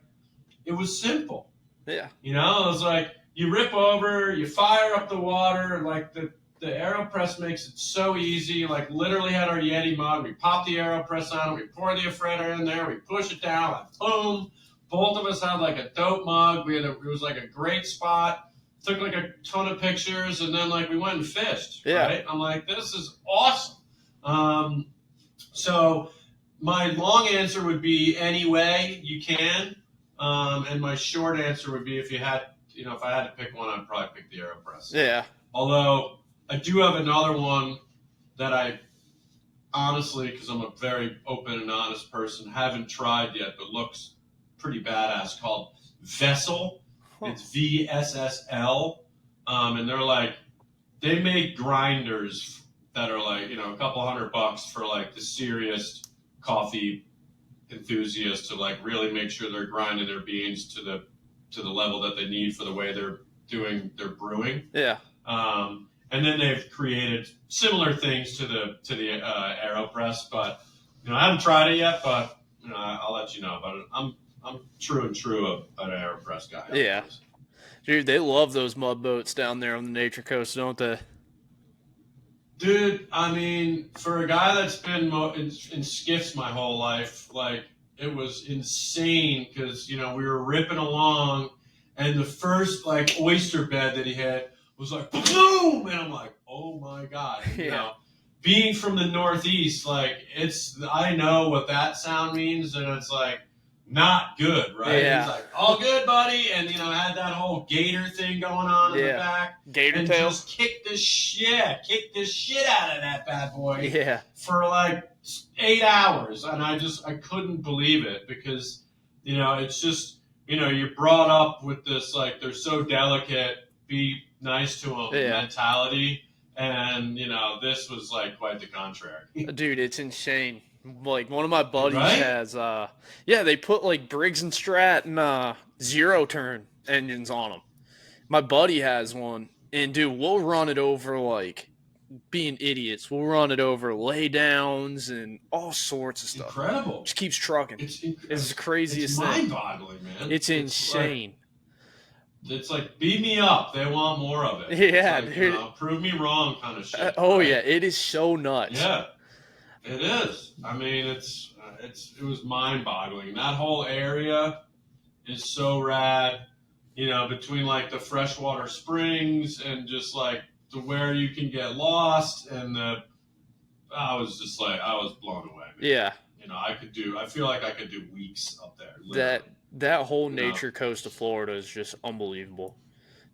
it was simple. Yeah. It was like, you rip over, you fire up the water, like the AeroPress makes it so easy. Like, literally had our Yeti mug, we pop the AeroPress on it, we pour the Afuera in there, we push it down, like, boom. Both of us had like a dope mug. It was like a great spot. Took like a ton of pictures, and then like we went and fished. Yeah. Right? I'm like, this is awesome. So my long answer would be any way you can. And my short answer would be if I had to pick one, I'd probably pick the AeroPress. Yeah. Although I do have another one that I honestly, because I'm a very open and honest person, haven't tried yet, but looks pretty badass, called Vessel. It's VSSL. And they're like, they make grinders that are like, a couple $100 for like the serious coffee enthusiasts to like really make sure they're grinding their beans to the level that they need for the way they're doing their brewing. Yeah. And then they've created similar things to the AeroPress, but I haven't tried it yet. But I'll let you know about it. I'm true an AeroPress guy. Yeah, dude, they love those mud boats down there on the Nature Coast, don't they? Dude, I mean, for a guy that's been in skiffs my whole life, like, it was insane because, we were ripping along and the first, like, oyster bed that he had was like, boom! And I'm like, oh, my God. being from the Northeast, like I know what that sound means, and it's like not good, right? Yeah. He's like, all good, buddy, and had that whole gator thing going on in the back, gator tail, just kick the shit out of that bad boy, for like 8 hours, and I couldn't believe it, because it's just you're brought up with this, like, they're so delicate, be nice to them mentality. And, this was, like, quite the contrary. Dude, it's insane. Like, one of my buddies has, they put, like, Briggs & Strat and zero turn engines on them. My buddy has one, and, dude, we'll run it over, like, being idiots. We'll run it over laydowns and all sorts of stuff. Incredible. Just keeps trucking. It's the craziest thing. It's mind-boggling, man. It's insane. It's like, beat me up. They want more of it. Yeah, it's like, dude. Prove me wrong kind of shit. Yeah. It is so nuts. Yeah, it is. I mean, it was mind-boggling. That whole area is so rad, between, like, the freshwater springs and just, like, to where you can get lost. And I was blown away, man. Yeah. I feel like I could do weeks up there. Literally. That whole nature coast of Florida is just unbelievable.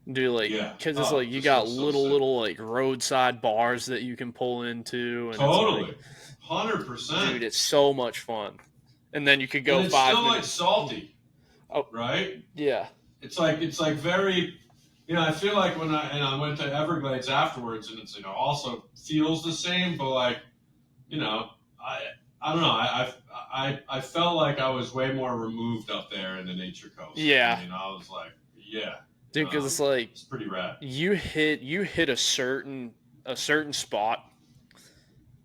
Dude, like, because it's like you got little like roadside bars that you can pull into. And totally, 100%. Dude, it's so much fun. And then you could go and 5 minutes. minutes. It's still like salty. Oh, right? Yeah. It's like very. I feel like when I went to Everglades afterwards, and it's also feels the same, but like, I don't know. I felt like I was way more removed up there in the nature coast. Yeah. I was like, yeah. Dude, because it's like it's pretty rad. You hit a certain spot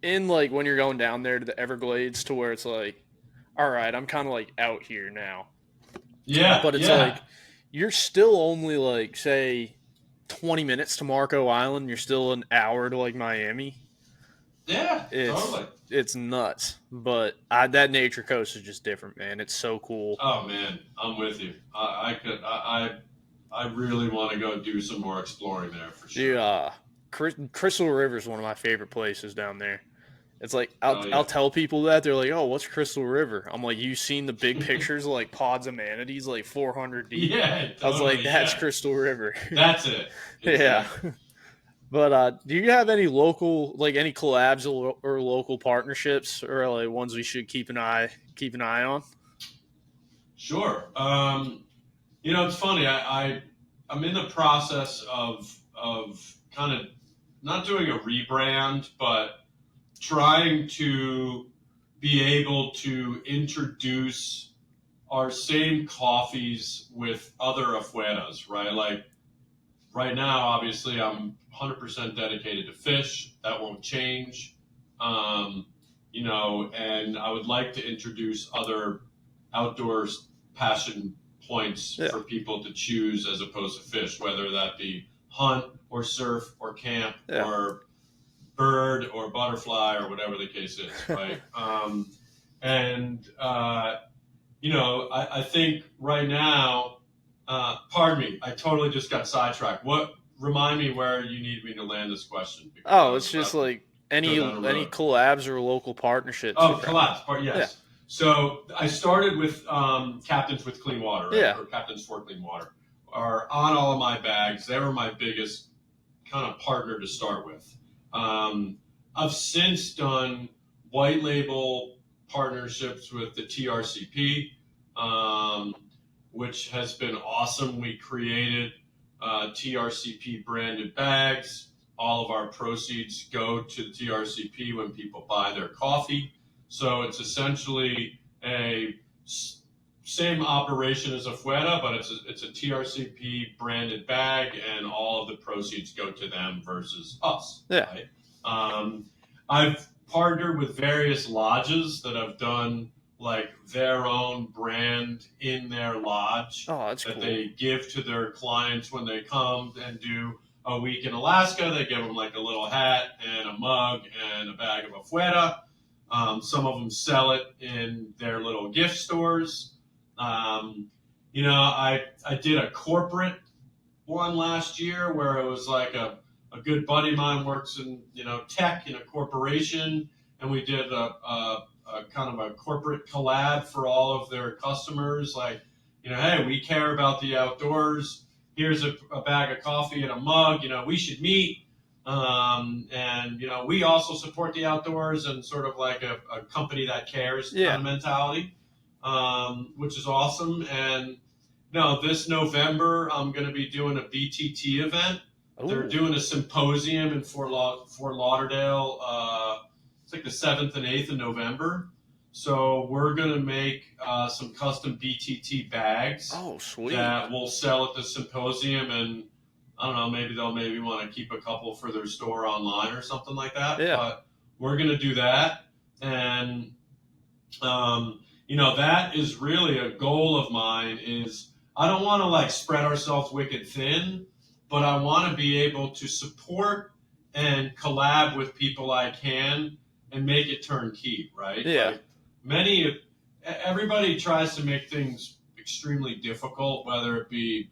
in, like, when you're going down there to the Everglades, to where it's like, all right, I'm kind of like out here now. Yeah. But it's like you're still only, like, say 20 minutes to Marco Island. You're still an hour to, like, Miami. Yeah, totally. It's nuts, but that nature coast is just different, man. It's so cool. Oh man, I'm with you. I really want to go do some more exploring there for sure. Dude, Crystal River is one of my favorite places down there. It's like I'll tell people that, they're like, "Oh, what's Crystal River?" I'm like, "You seen the big pictures of, like, pods of manatees, like 400 deep?" Yeah, totally, I was like, "That's Crystal River." That's it. Exactly. Yeah. But do you have any local, like, any collabs or local partnerships, or like ones we should keep an eye on? Sure. It's funny. I'm in the process of kind of not doing a rebrand, but trying to be able to introduce our same coffees with other afueras, right? Like, right now, obviously, I'm 100% dedicated to fish. That won't change. And I would like to introduce other outdoors passion points for people to choose as opposed to fish, whether that be hunt or surf or camp or bird or butterfly or whatever the case is, right? I think right now, pardon me, I totally just got sidetracked. Remind me where you need me to land this question. It's just like any collabs or local partnerships. Oh, collabs, yes. Yeah. So I started with Captains with Clean Water, right? Yeah. Or Captains for Clean Water, are on all of my bags. They were my biggest kind of partner to start with. I've since done white label partnerships with the TRCP, which has been awesome. We created TRCP branded bags. All of our proceeds go to TRCP when people buy their coffee. So it's essentially a same operation as Afuera, but it's a TRCP branded bag, and all of the proceeds go to them versus us. Yeah. Right? I've partnered with various lodges that have done, like, their own brand in their lodge that cool. They give to their clients when they come and do a week in Alaska. They give them, like, a little hat and a mug and a bag of Afuera. Some of them sell it in their little gift stores. I did a corporate one last year where it was like a a good buddy of mine works in, tech in a corporation, and we did a kind of a corporate collab for all of their customers. Like, hey, we care about the outdoors. Here's a bag of coffee and a mug. We should meet. And we also support the outdoors, and sort of like a company that cares kind of mentality, which is awesome. And this November, I'm going to be doing a BTT event. Ooh. They're doing a symposium in Fort Lauderdale. It's like the 7th and 8th of November. So we're going to make some custom BTT bags. Oh, sweet. That we'll sell at the symposium, and I don't know, maybe they'll want to keep a couple for their store online or something like that. Yeah. But we're going to do that. And, that is really a goal of mine. Is I don't want to like spread ourselves wicked thin, but I want to be able to support and collab with people I can and make it turnkey, right? Yeah. Like everybody tries to make things extremely difficult, whether it be,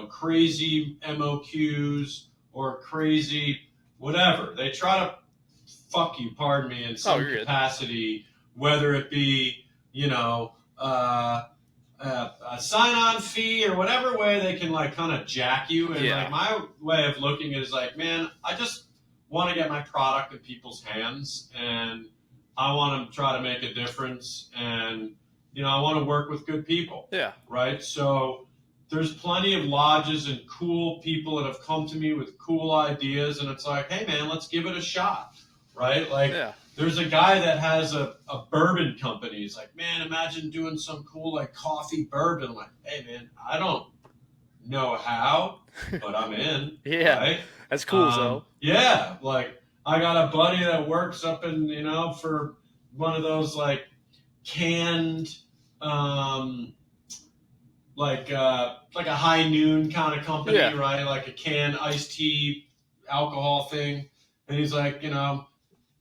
crazy MOQs or crazy whatever. They try to fuck you, pardon me, in some capacity, whether it be, a sign-on fee or whatever way they can like kind of jack you. And like my way of looking at it is like, man, I just want to get my product in people's hands, and I want to try to make a difference, and I want to work with good people. Yeah. Right. So there's plenty of lodges and cool people that have come to me with cool ideas, and it's like, hey man, let's give it a shot. Right. Like there's a guy that has a bourbon company. He's like, man, imagine doing some cool like coffee bourbon. I'm like, hey man, I don't know how, but I'm in. Yeah. Right? That's cool, though. Yeah. Like I got a buddy that works up in, for one of those like canned, like a High Noon kind of company, right? Like a canned iced tea alcohol thing. And he's like,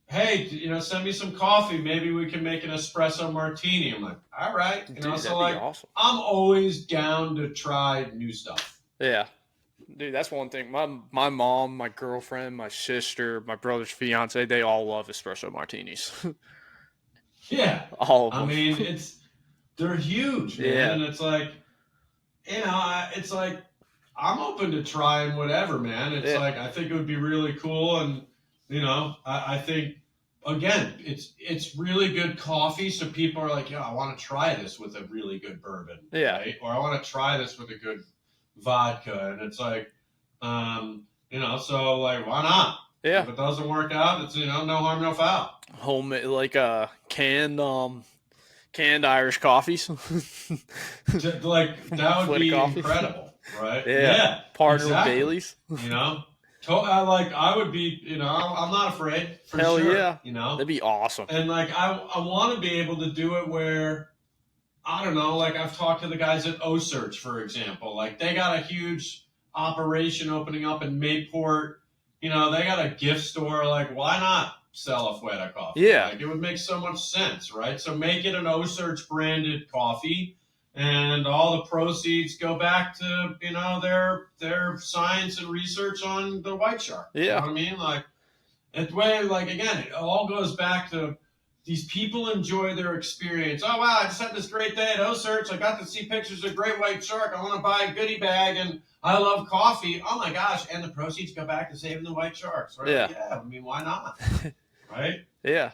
hey, send me some coffee. Maybe we can make an espresso martini. I'm like, all right. Dude, that'd be awesome. I'm always down to try new stuff. Yeah. Dude, that's one thing. My mom, my girlfriend, my sister, my brother's fiance, they all love espresso martinis. Yeah. All of them. I mean, they're huge, man. Yeah. And it's like, it's like, I'm open to trying whatever, man. It's like, I think it would be really cool. And, I think, again, it's really good coffee. So people are like, yeah, I want to try this with a really good bourbon. Yeah. Right? Or I want to try this with a good vodka. And it's like, so like, why not? Yeah. If it doesn't work out, it's, no harm, no foul. Homemade, like canned Irish coffees. Like that would be incredible, right? Yeah. Partner with Bailey's. I would be, I'm not afraid. For Hell sure, yeah. That'd be awesome. And like I want to be able to do it where, I don't know, like I've talked to the guys at O-Search, for example. Like they got a huge operation opening up in Mayport. They got a gift store. Like, why not sell Afuera Coffee? Yeah. Like, it would make so much sense, right? So make it an O-Search branded coffee, and all the proceeds go back to, their science and research on the white shark. Yeah. You know what I mean? Like, it's way, like, again, it all goes back to these people enjoy their experience. Oh, wow, I just had this great day at O-Search. I got to see pictures of great white shark. I want to buy a goodie bag, and I love coffee. Oh, my gosh. And the proceeds go back to saving the white sharks. Right? Yeah. Yeah, I mean, why not? Right? Yeah.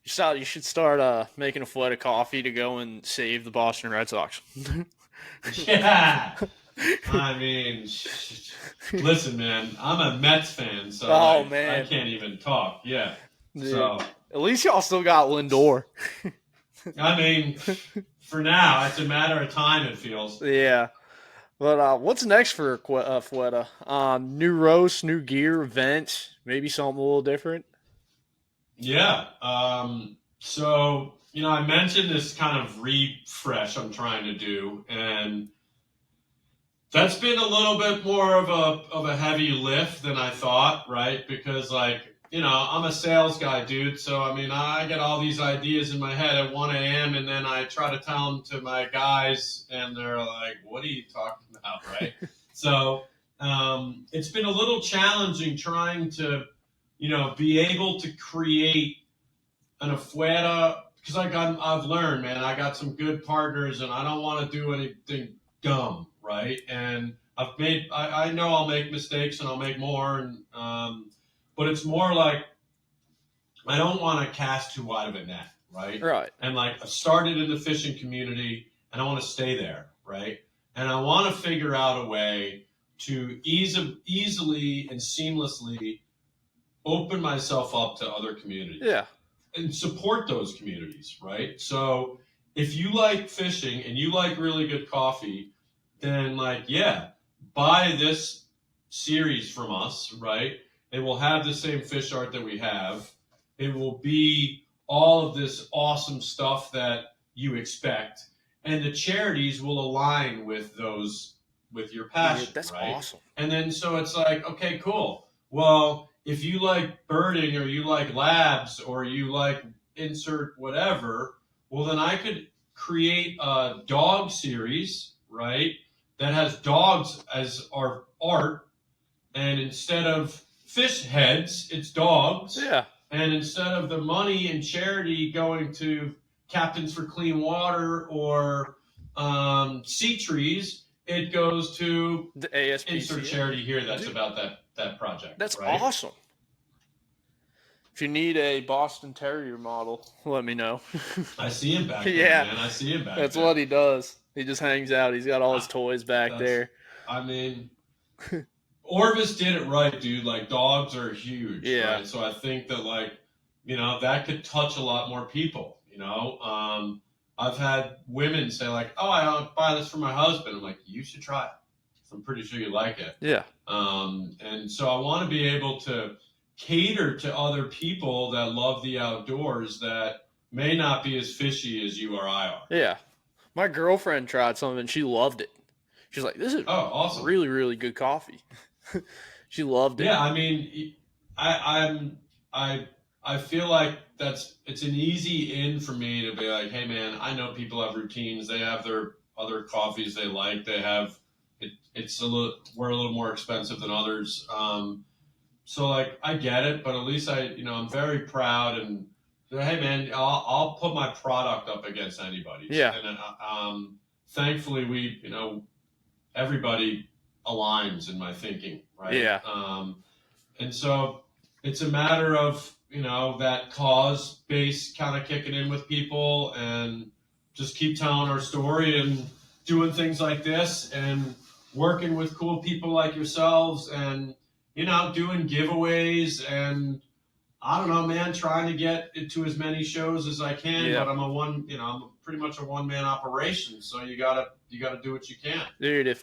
You should start making a Afuera Coffee to go and save the Boston Red Sox. Yeah. I mean, listen, man, I'm a Mets fan, so man. I can't even talk. Yeah. Dude. So at least y'all still got Lindor. I mean, for now, it's a matter of time, it feels. Yeah. But what's next for Afuera? New roast, new gear, events, maybe something a little different? Yeah. So, I mentioned this kind of refresh I'm trying to do, and that's been a little bit more of a heavy lift than I thought, right? Because, like, I'm a sales guy, dude. So, I mean, I get all these ideas in my head at 1 a.m. and then I try to tell them to my guys and they're like, what are you talking about, right? So it's been a little challenging trying to, be able to create an Afuera, because I've learned, man, I got some good partners, and I don't want to do anything dumb, right? And I know I'll make mistakes, and I'll make more, and but it's more like I don't want to cast too wide of a net, right? Right. And like I've started in the fishing community, and I want to stay there, right? And I want to figure out a way to easily and seamlessly open myself up to other communities. Yeah. And support those communities, right? So if you like fishing and you like really good coffee, then buy this series from us, right? It will have the same fish art that we have. It will be all of this awesome stuff that you expect, and the charities will align with your passion. That's right? awesome. And then so it's like, okay, cool. Well, if you like birding, or you like labs, or you like insert whatever, well, then I could create a dog series, right? That has dogs as our art, and instead of fish heads, it's dogs. Yeah. And instead of the money and charity going to Captains for Clean Water or Sea Trees, it goes to the ASPCA. Insert charity here that's about that project. That's right? awesome. If you need a Boston Terrier model, let me know. I see him back there, Yeah. man. I see him back That's there. what he does. He just hangs out. He's got all his toys back there. I mean, Orvis did it right, dude. Like, dogs are huge, Yeah. right? So I think that, that could touch a lot more people, I've had women say, like, oh, I don't buy this for my husband. I'm like, you should try it. I'm pretty sure you like it. Yeah. And so I want to be able to cater to other people that love the outdoors that may not be as fishy as you or I are. Yeah. My girlfriend tried something and she loved it. She's like, this is awesome. Really, really good coffee. She loved it. Yeah, I mean, I feel like it's an easy in for me to be like, hey man, I know people have routines. They have their other coffees they like. They have we're a little more expensive than others. So I get it, but at least I'm very proud and hey man, I'll put my product up against anybody's. Yeah. And thankfully we everybody aligns in my thinking, right? Yeah. And so it's a matter of that cause base kind of kicking in with people and just keep telling our story and doing things like this and working with cool people like yourselves and doing giveaways and I don't know, man, trying to get into as many shows as I can. Yeah. But I'm pretty much a one-man operation, so you gotta do what you can. Dude, if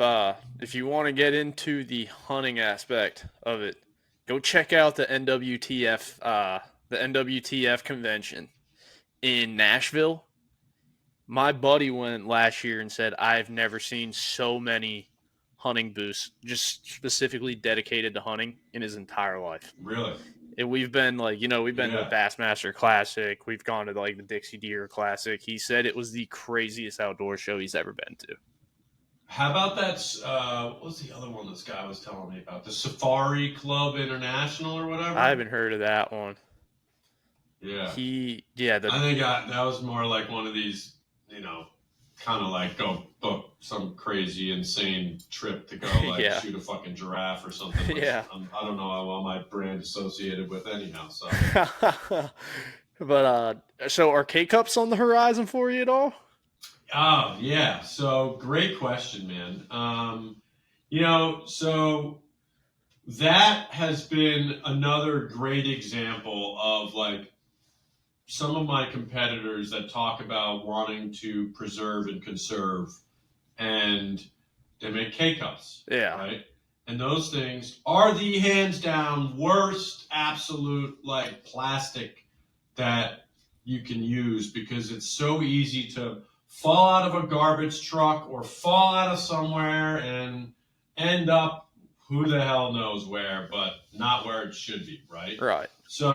you want to get into the hunting aspect of it, go check out the NWTF convention in Nashville. My buddy went last year and said, I've never seen so many hunting booths just specifically dedicated to hunting in his entire life. Really? And we've been to the Bassmaster Classic. We've gone to the Dixie Deer Classic. He said it was the craziest outdoor show he's ever been to. How about that? What was the other one this guy was telling me about? The Safari Club International or whatever? I haven't heard of that one. Yeah. I think that was more like one of these, kind of like go book some crazy, insane trip to go shoot a fucking giraffe or something. Yeah. I don't know how well my brand associated with anyhow. So. But so are K-Cups on the horizon for you at all? Oh, yeah. So great question, man. So that has been another great example of some of my competitors that talk about wanting to preserve and conserve, and they make K-Cups. Yeah. Right? And those things are the hands down worst absolute plastic that you can use because it's so easy to fall out of a garbage truck or fall out of somewhere and end up who the hell knows where, but not where it should be, right? Right. So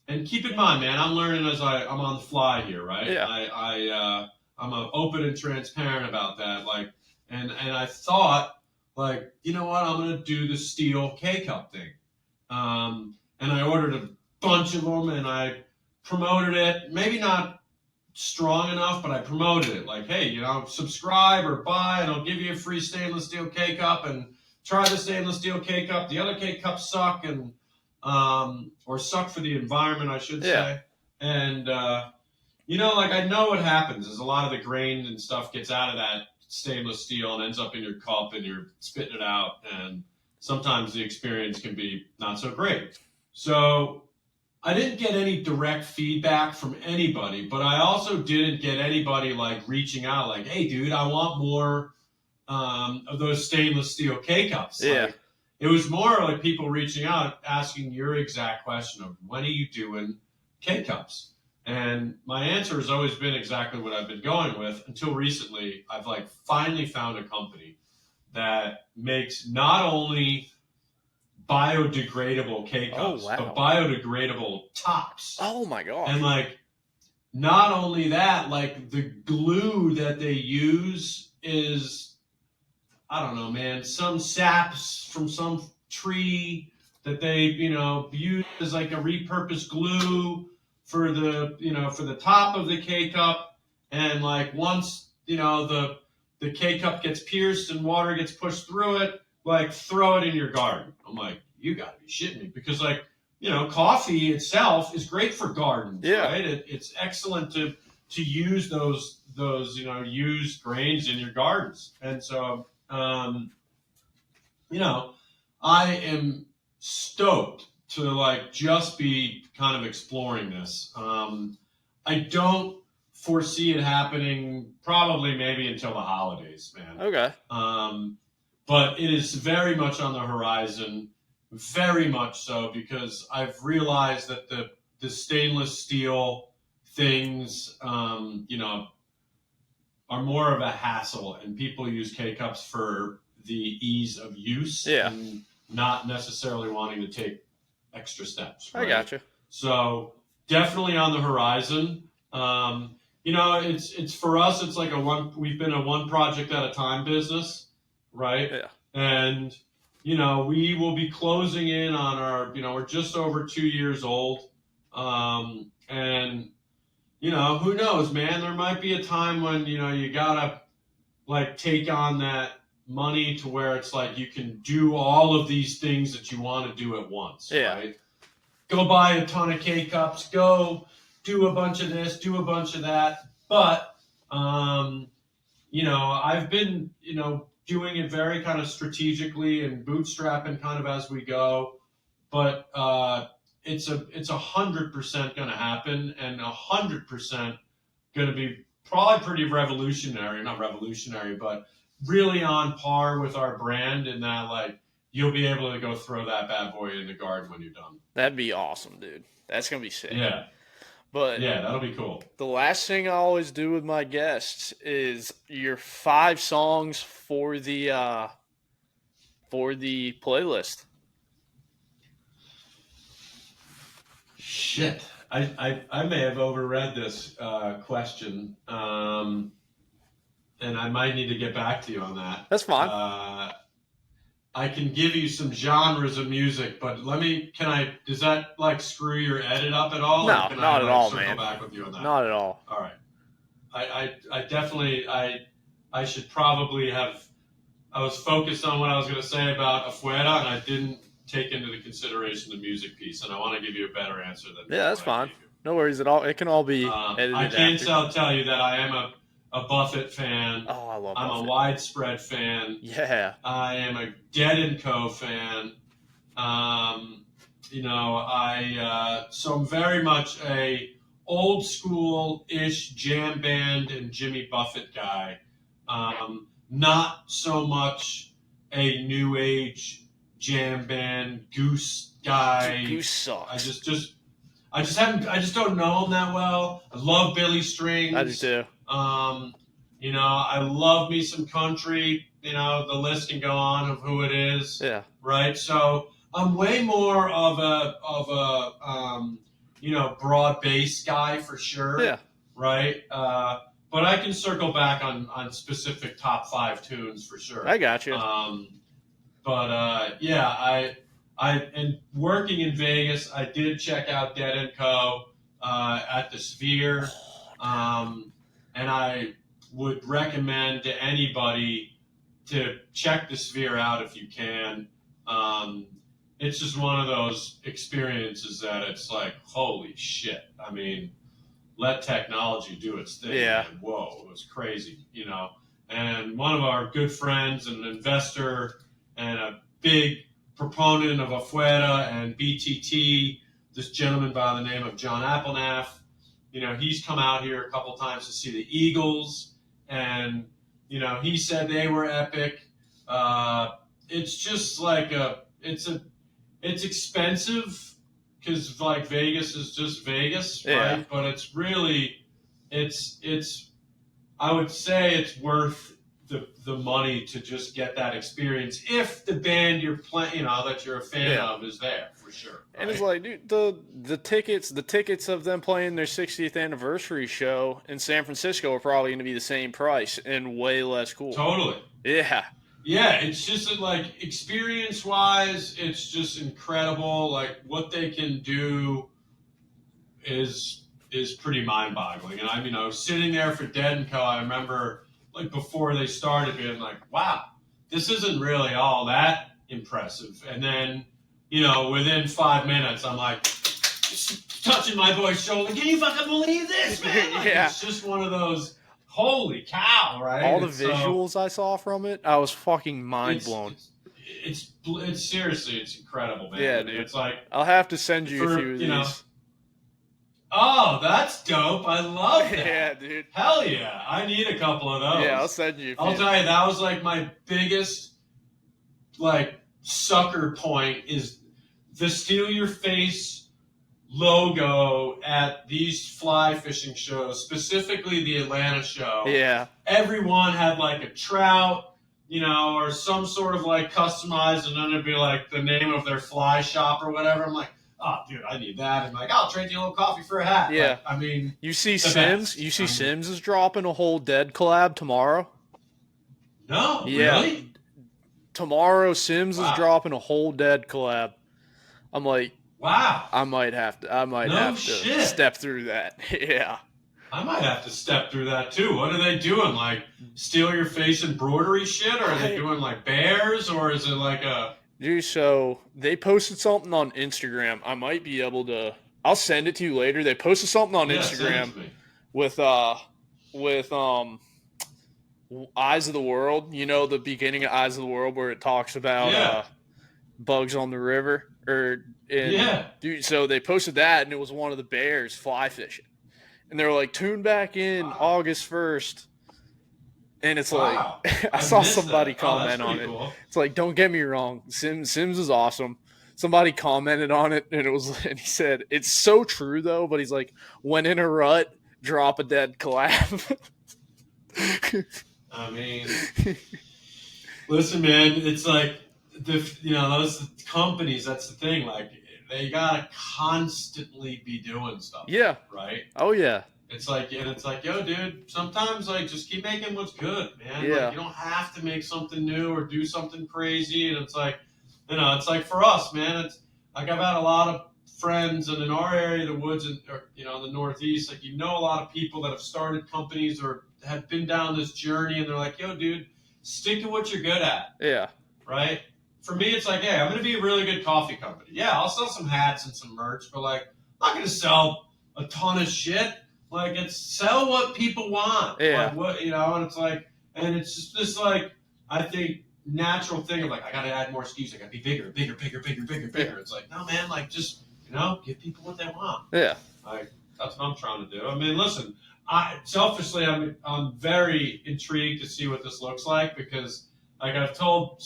and keep in mind, man, I'm learning as I'm on the fly here, right? Yeah. I'm open and transparent about that. And I thought like, you know what, I'm going to do the steel K-Cup thing. And I ordered a bunch of them, and I promoted it. Maybe not strong enough, but I promoted it. Like, hey, subscribe or buy, and I'll give you a free stainless steel K-Cup, and try the stainless steel K-Cup. The other K-Cups suck, and or suck for the environment, I should say. And, like, I know what happens is a lot of the grain and stuff gets out of that stainless steel and ends up in your cup, and you're spitting it out, and sometimes the experience can be not so great. So I didn't get any direct feedback from anybody, but I also didn't get anybody like reaching out like, hey, dude, I want more of those stainless steel K-Cups. Yeah. Like, it was more like people reaching out asking your exact question of, when are you doing K-Cups? And my answer has always been exactly what I've been going with until recently. I've like finally found a company that makes not only biodegradable K-Cups, but biodegradable tops. Oh my God. And like, not only that, like the glue that they use is, I don't know, man, some saps from some tree that they, use as like a repurposed glue for the top of the K-Cup. And like, once, the K-Cup gets pierced and water gets pushed through it, like, throw it in your garden. I'm like, you gotta be shitting me. Because like, coffee itself is great for gardens, right? It's excellent to use those used grains in your gardens. And so, I am stoked to like just be kind of exploring this. I don't foresee it happening probably maybe until the holidays, man. Okay. But it is very much on the horizon, very much so, because I've realized that the stainless steel things, are more of a hassle, and people use K-Cups for the ease of use and not necessarily wanting to take extra steps. Right? I gotcha. So definitely on the horizon. It's for us, it's like we've been a one project at a time business, right? Yeah. And, we will be closing in on our, we're just over 2 years old. And, who knows, man, there might be a time when, you gotta like take on that money to where it's like you can do all of these things that you want to do at once, right? Go buy a ton of K-Cups, go do a bunch of this, do a bunch of that. But, I've been, doing it very kind of strategically and bootstrapping kind of as we go. But it's 100% going to happen, and 100% going to be probably pretty revolutionary, not revolutionary, but really on par with our brand in that, like, you'll be able to go throw that bad boy in the garden when you're done. That'd be awesome, dude. That's going to be sick. Yeah. But yeah, that'll be cool. The last thing I always do with my guests is your 5 songs for the playlist. Shit. I may have overread this question, and I might need to get back to you on that. That's fine. I can give you some genres of music, but does that like screw your edit up at all? No, not at all, man. Back with you on that? Not at all. All right. I definitely, I should probably have, I was focused on what I was going to say about Afuera, and I didn't take into the consideration the music piece, and I want to give you a better answer than yeah, that's fine. No worries at all. It can all be edited. I can tell you that I am a Buffett fan. Oh, I love I'm Buffett. A widespread fan. Yeah. I am a Dead & Co. fan. So I'm very much a old school-ish jam band and Jimmy Buffett guy. Not so much a new age jam band Goose guy. Goose sucks. I just don't know him that well. I love Billy Strings. I do too. I love me some country. The list can go on of who it is. Yeah. Right. So I'm way more of a broad bass guy for sure. Yeah. Right. But I can circle back on specific top 5 tunes for sure. I got you. But yeah, and working in Vegas, I did check out Dead & Co. At the Sphere, and I would recommend to anybody to check the Sphere out if you can. It's just one of those experiences that it's like, holy shit. I mean, let technology do its thing. Yeah. Man. Whoa, it was crazy, you know. And one of our good friends, an investor and a big proponent of Afuera and BTT, this gentleman by the name of John Applenaff, you know, he's come out here a couple times to see the Eagles, and, you know, he said they were epic. It's just like it's expensive because like Vegas is just Vegas, right? Yeah. But it's really, it's I would say it's worth the money to just get that experience if the band you're playing, you know, that you're a fan of is there for sure. Right? And it's like, dude, the tickets of them playing their 60th anniversary show in San Francisco are probably going to be the same price and way less cool. Totally. Yeah. Yeah, it's just like experience-wise, it's just incredible. Like what they can do is pretty mind-boggling. And I was sitting there for Dead & Co. I remember like before they started being like, wow, this isn't really all that impressive. And then, you know, within 5 minutes, I'm like touching my boy's shoulder. Can you fucking believe this, man? Like, yeah. It's just one of those, holy cow, right? All the visuals I saw from it, I was fucking mind blown. It's seriously, it's incredible, man. Yeah, dude. It's like, I'll have to send you a few of these. Know, oh, that's dope. I love that. Yeah, dude. Hell yeah. I need a couple of those. Yeah, I'll send you a few. I'll tell you, that was like my biggest like sucker point is the Steal Your Face logo at these fly fishing shows, specifically the Atlanta show. Yeah. Everyone had like a trout, you know, or some sort of like customized, and then it'd be like the name of their fly shop or whatever. I'm like, oh, dude, I need that. And like, I'll trade you a little coffee for a hat. Yeah. Like, I mean, you see Sims? You see Sims is dropping a whole Dead collab tomorrow? No, yeah. Really? Tomorrow, Sims is dropping a whole Dead collab. I'm like, wow. I might have to step through that. Yeah. I might have to step through that too. What are they doing? Like Steal Your Face embroidery shit? Or are they doing like bears? Or is it like a... Dude, so they posted something on Instagram. I might be able to... I'll send it to you later. They posted something on Instagram with Eyes of the World. You know, the beginning of Eyes of the World where it talks about bugs on the river? Dude, so they posted that, and it was one of the bears fly fishing. And they were like, tune back in August 1st. And it's like, I saw somebody comment on it. Cool. It's like, don't get me wrong, Sims is awesome. Somebody commented on it, and he said, it's so true though, but he's like, when in a rut, drop a Dead collab. I mean, listen, man, it's like, those companies, that's the thing, like, they gotta constantly be doing stuff. Yeah. Right? Oh, yeah. It's like, yo, dude, sometimes, like, just keep making what's good, man. Yeah. Like, you don't have to make something new or do something crazy. And it's like, you know, it's like for us, man, it's like I've had a lot of friends, and in our area, the woods, or, you know, the Northeast, like, you know, a lot of people that have started companies or have been down this journey, and they're like, yo, dude, stick to what you're good at. Yeah. Right? For me, it's like, hey, I'm going to be a really good coffee company. Yeah, I'll sell some hats and some merch, but, like, I'm not going to sell a ton of shit. Like, it's sell what people want. Yeah. Like, what, you know, and it's like, and it's just this, like, I think, natural thing of, like, I got to add more SKUs. I got to be bigger. Yeah. It's like, no, man, like, just, you know, give people what they want. Yeah. Like, that's what I'm trying to do. I mean, listen, selfishly, I'm very intrigued to see what this looks like because, like, I've told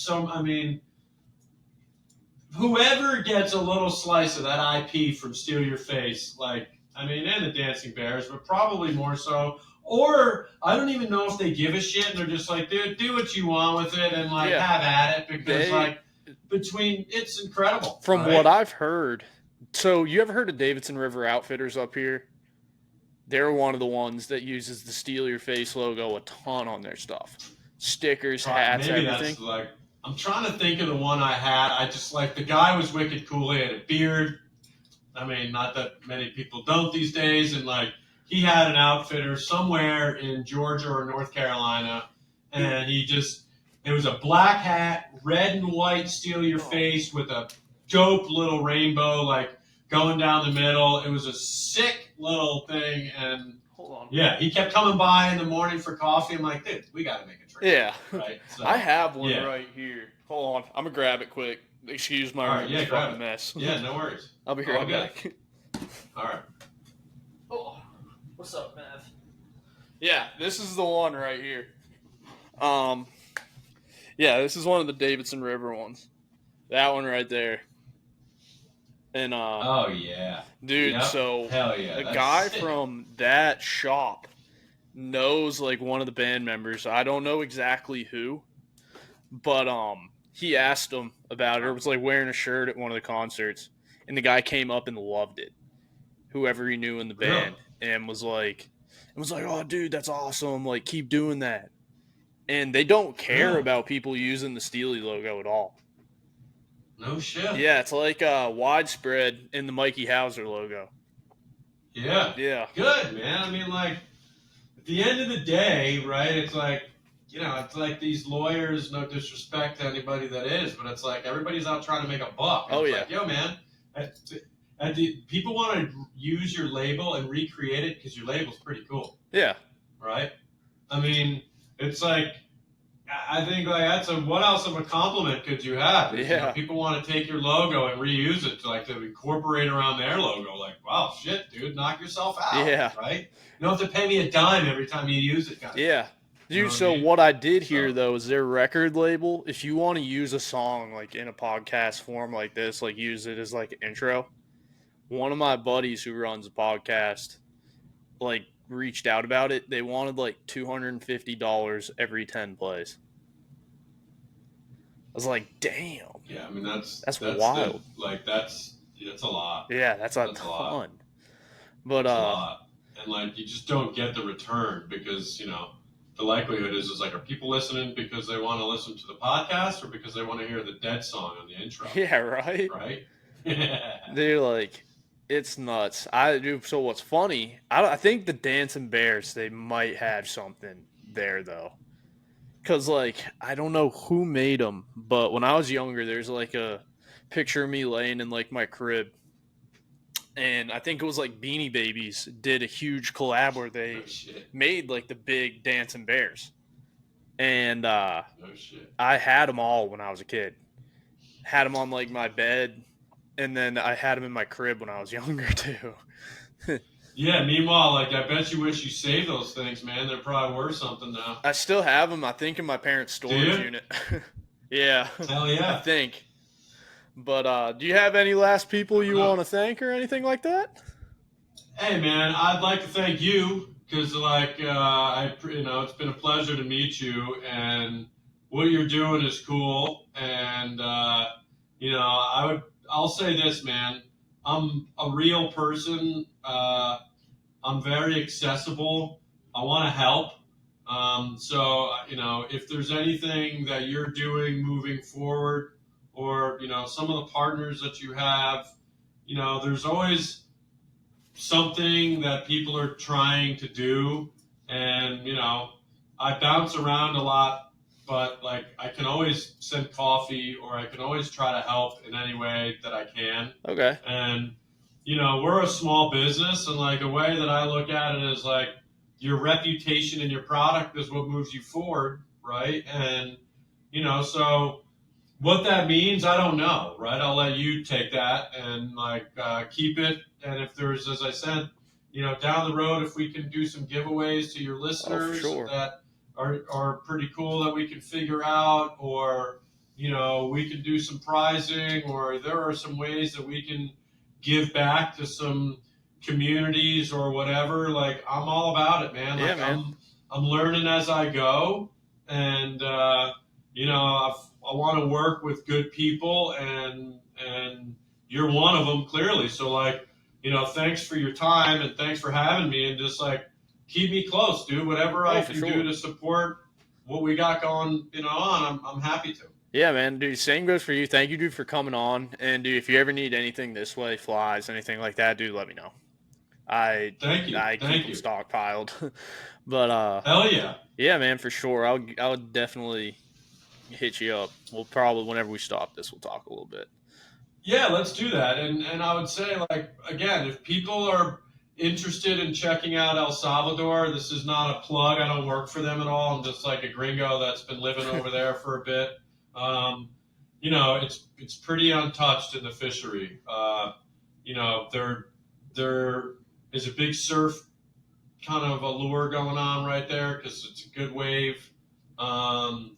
whoever gets a little slice of that IP from Steal Your Face, like, and the Dancing Bears, but probably more so. Or I don't even know if they give a shit, and they're just like, dude, do what you want with it and, like, have at it because, it's incredible. From what I've heard, so you ever heard of Davidson River Outfitters up here? They're one of the ones that uses the Steal Your Face logo a ton on their stuff. Stickers, hats, maybe everything. That's like, I'm trying to think of the one I had. I just like the guy was wicked cool. He had a beard. I mean, not that many people don't these days. And like, he had an outfitter somewhere in Georgia or North Carolina. And it was a black hat, red and white, steal your face with a dope little rainbow, like going down the middle. It was a sick little thing. And hold on. Yeah, he kept coming by in the morning for coffee. I'm like, dude, we got to make a trade. Yeah. Right. So, I have one right here. Hold on. I'm going to grab it quick. Excuse my fucking mess. Yeah, no worries. I'll be right back. All right. Oh, what's up, Mav? Yeah, this is the one right here. Yeah, this is one of the Davidson River ones. That one right there. And oh yeah, dude. Yep. So hell yeah, the guy from that shop knows like one of the band members. I don't know exactly who, but he asked him about it. It was like wearing a shirt at one of the concerts, and the guy came up and loved it. Whoever he knew in the band, and was like, "Oh, dude, that's awesome! Like, keep doing that." And they don't care about people using the Steely logo at all. No shit. Yeah, it's like widespread in the Mikey Hauser logo. Yeah. Yeah. Good, man. I mean, like, at the end of the day, right, it's like, it's like these lawyers, no disrespect to anybody that is, but it's like everybody's out trying to make a buck. And it's like, yo, man, people want to use your label and recreate it because your label's pretty cool. Yeah. Right? I mean, it's like, I think like what else of a compliment could you have? Yeah. People want to take your logo and reuse it to incorporate around their logo. Like, wow, shit, dude, knock yourself out. Yeah. Right? You don't have to pay me a dime every time you use it, guys. Yeah. Dude, what I did here, though, is their record label, if you want to use a song, like, in a podcast form like this, like, use it as, like, an intro, one of my buddies who runs a podcast, like, reached out about it. They wanted, like, $250 every 10 plays. I was like, damn. Yeah, I mean, that's wild. That's a lot. Yeah, that's a ton. But, that's a lot. And, like, you just don't get the return because, the likelihood is like, are people listening because they want to listen to the podcast or because they want to hear the Dead song on the intro? Yeah, right? Right? They're like, it's nuts. So what's funny, I think the Dancing Bears, they might have something there, though. Because, like, I don't know who made them, but when I was younger, there's, like, a picture of me laying in, like, my crib. And I think it was, like, Beanie Babies did a huge collab where they made, like, the big Dancing Bears. And I had them all when I was a kid. Had them on, like, my bed. And then I had them in my crib when I was younger, too. Yeah, meanwhile, like, I bet you wish you saved those things, man. They're probably worth something now. I still have them, I think, in my parents' storage unit. Yeah. Hell yeah. I think. But do you have any last people you want to thank or anything like that? Hey, man, I'd like to thank you because, like, it's been a pleasure to meet you, and what you're doing is cool. And, I'll say this, man. I'm a real person. I'm very accessible. I want to help. So, if there's anything that you're doing moving forward or, some of the partners that you have, there's always something that people are trying to do. And, I bounce around a lot, but, like, I can always send coffee or I can always try to help in any way that I can. Okay. And, we're a small business, and, like, a way that I look at it is, like, your reputation and your product is what moves you forward, right? And, so what that means, I don't know, right? I'll let you take that and, like, keep it. And if there's, as I said, down the road, if we can do some giveaways to your listeners that are pretty cool that we can figure out, or, we can do some prizing, or there are some ways that we can give back to some communities or whatever. Like, I'm all about it, man. Yeah, like, man. I'm learning as I go, and I want to work with good people, and you're one of them, clearly. So, like, thanks for your time and thanks for having me, and just, like, keep me close, dude. Whatever I can do to support what we got going, on, I'm happy to. Yeah, man, dude. Same goes for you. Thank you, dude, for coming on. And dude, if you ever need anything this way, flies, anything like that, dude, let me know. I Thank you. I keep Thank them you. stockpiled. But Hell yeah. yeah, man, for sure. I'll definitely hit you up. We'll probably whenever we stop this, we'll talk a little bit. Yeah, let's do that. And I would say, like, again, if people are interested in checking out El Salvador, this is not a plug. I don't work for them at all. I'm just like a gringo that's been living over there for a bit. Um, it's pretty untouched in the fishery. There is a big surf kind of allure going on right there because it's a good wave. Um,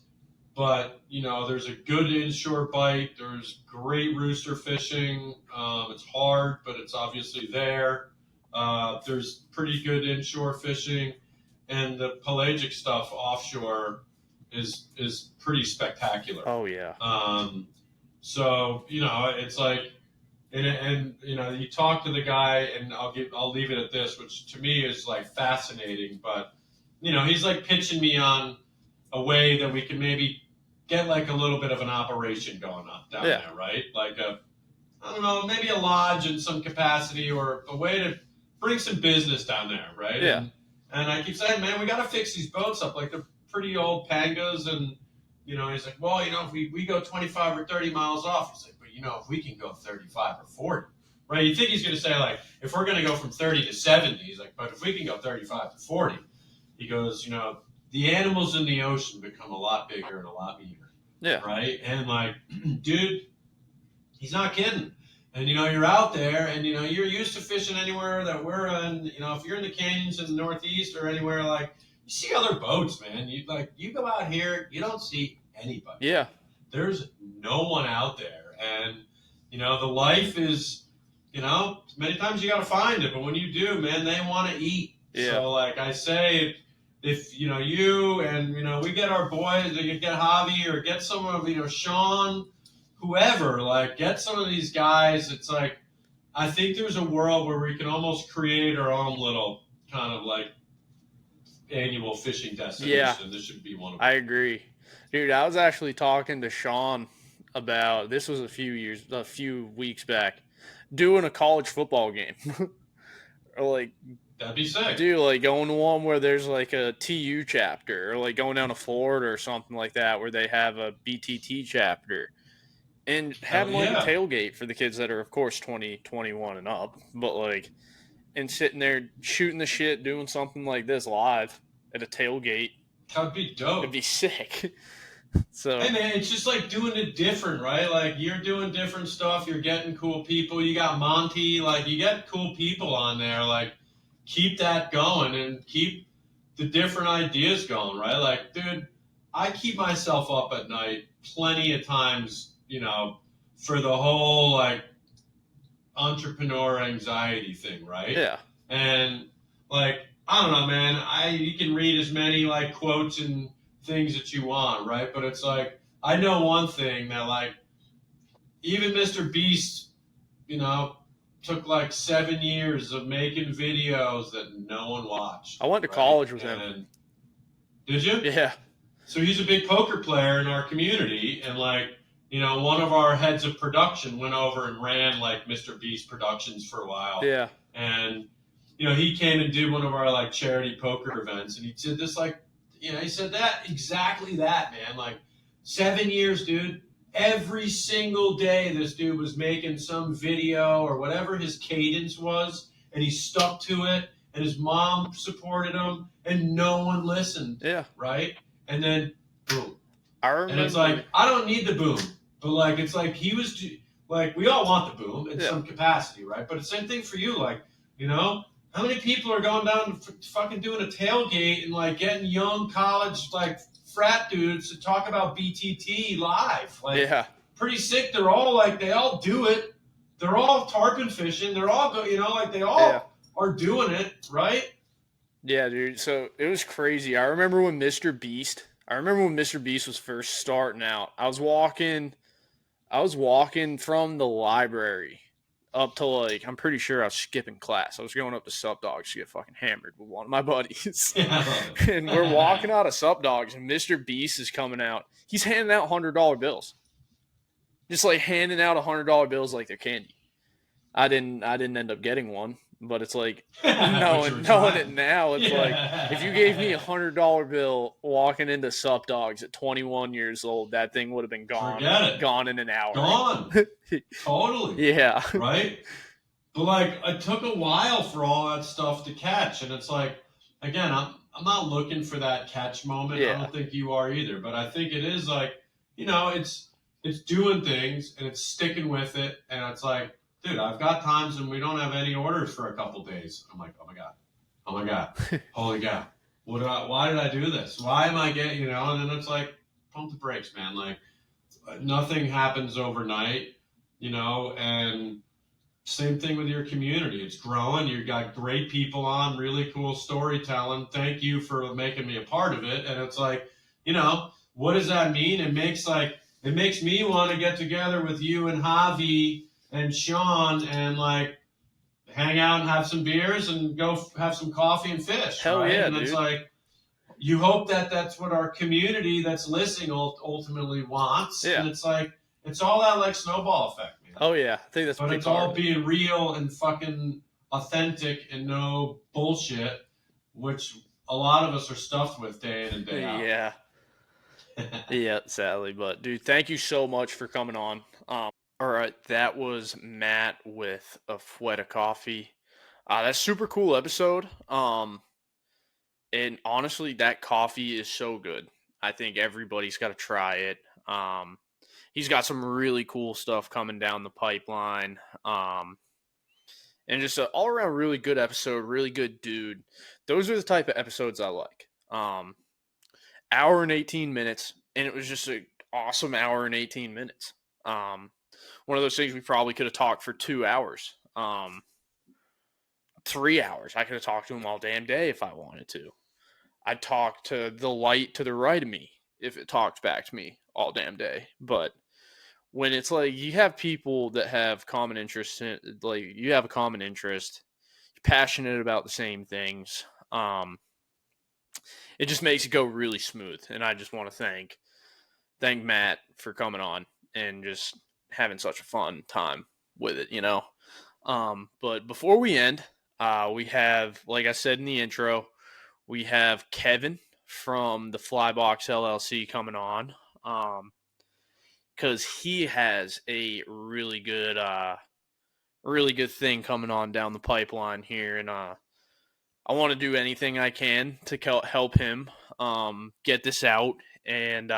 but there's a good inshore bite. There's great rooster fishing. It's hard, but it's obviously there. There's pretty good inshore fishing, and the pelagic stuff offshore is pretty spectacular. Oh yeah. So it's like, and you talk to the guy, and I'll leave it at this, which to me is like fascinating. But he's like pitching me on a way that we can maybe get like a little bit of an operation going on down Yeah. there, right? Like I don't know, maybe a lodge in some capacity, or a way to bring some business down there, right? Yeah. And I keep saying, man, we got to fix these boats up. Like they're pretty old pangas, and he's like, well, if we go 25 or 30 miles off, he's like, but if we can go 35 or 40, right? You think he's going to say, like, if we're going to go from 30 to 70, he's like, but if we can go 35 to 40, he goes, the animals in the ocean become a lot bigger and a lot meaner. Yeah. Right? And like, dude, he's not kidding. And you're out there, and you're used to fishing anywhere that we're in. If you're in the canyons in the Northeast or anywhere, like, you see other boats, man. You go out here, you don't see anybody. Yeah. There's no one out there, and the life is, many times you got to find it, but when you do, man, they want to eat. Yeah. So like I say, if you and we get our boys, you get Javi or get some of Sean, whoever, like, get some of these guys. It's like, I think there's a world where we can almost create our own little kind of like annual fishing destination. Yeah. This should be one of them. I agree, dude. I was actually talking to Sean about this. Was a few weeks back, doing a college football game, or like. That'd be sick. Dude, like going to one where there's like a TU chapter, or like going down to Florida or something like that, where they have a BTT chapter, and having like a tailgate for the kids that are, of course, 20, 21 and up, but like, and sitting there shooting the shit, doing something like this live at a tailgate. That'd be dope. It'd be sick. So, hey man, it's just like doing it different, right? Like you're doing different stuff. You're getting cool people. You got Monty, like you get cool people on there, like. Keep that going and keep the different ideas going, right? Like, dude, I keep myself up at night plenty of times, for the whole like entrepreneur anxiety thing, right? Yeah. And like, I don't know, man, you can read as many like quotes and things that you want, right? But it's like, I know one thing that like, even Mr. Beast, took like 7 years of making videos that no one watched. I went to college with him. Did you? Yeah. So he's a big poker player in our community, and like, one of our heads of production went over and ran like Mr. Beast Productions for a while. Yeah. And he came and did one of our like charity poker events, and he did this like, he said that exactly that, man. Like 7 years, dude. Every single day, this dude was making some video or whatever his cadence was, and he stuck to it, and his mom supported him, and no one listened. Yeah. Right? And then, boom. I remember. And it's like, I don't need the boom. But, like, it's like he was, like, we all want the boom in some capacity, right? But it's the same thing for you. Like, how many people are going down and fucking doing a tailgate and, like, getting young college, like, frat dudes to talk about BTT live. Like, pretty sick. They're all like, they all do it. They're all tarpon fishing. They're all, like they all are doing it, right? Yeah, dude. So it was crazy. I remember when Mr. Beast was first starting out. I was walking from the library up to like, I'm pretty sure I was skipping class. I was going up to Sup Dogs to get fucking hammered with one of my buddies. Yeah, I love And we're it. walking out of Sup Dogs, and Mr. Beast is coming out. He's handing out $100 bills. Just like handing out $100 bills like they're candy. I didn't end up getting one, but it's like But you were knowing it trying. now, it's like if you gave me a Yeah. $100 bill walking into Sup Dogs at 21 years old, that thing would have been Forget it. gone in an hour. Gone. Totally. Yeah, Right? But like it took a while for all that stuff to catch. And it's like, again, I'm not looking for that catch moment. I yeah, don't think you are either. But I think it is like, it's doing things and it's sticking with it. And it's like, dude, I've got times when we don't have any orders for a couple days. I'm like, oh my God. Oh my God. Holy cow. Why did I do this? Why am I getting, and then it's like, pump the brakes, man. Like nothing happens overnight, and same thing with your community. It's growing. You've got great people on, really cool storytelling. Thank you for making me a part of it. And it's like, what does that mean? It makes me want to get together with you and Javi and Sean and like hang out and have some beers and go have some coffee and fish, hell right? yeah, And it's dude. like, you hope that that's what our community that's listening ultimately wants. Yeah. And it's like, it's all that like snowball effect, man. Oh yeah, I think that's a But big it's part all of it. being real and fucking authentic and no bullshit, which a lot of us are stuffed with day in and day out. Yeah, yeah, sadly, but dude, thank you so much for coming on. All right, that was Matt with Afuera Coffee. That's super cool episode. And honestly, that coffee is so good. I think everybody's got to try it. Um, he's got some really cool stuff coming down the pipeline. And just an all around really good episode, really good dude. Those are the type of episodes I like. Hour and 18 minutes, and it was just an awesome hour and 18 minutes. One of those things we probably could have talked for 2 hours, 3 hours. I could have talked to him all damn day if I wanted to. I'd talk to the light to the right of me if it talked back to me all damn day. But when it's like you have people that have common interests, like you have a common interest, you're passionate about the same things. It just makes it go really smooth. And I just want to thank Matt for coming on and just having such a fun time with it. But before we end, we have, like I said in the intro, we have Kevin from the Flybox LLC coming on. Because he has a really good thing coming on down the pipeline here, and I want to do anything I can to help him get this out and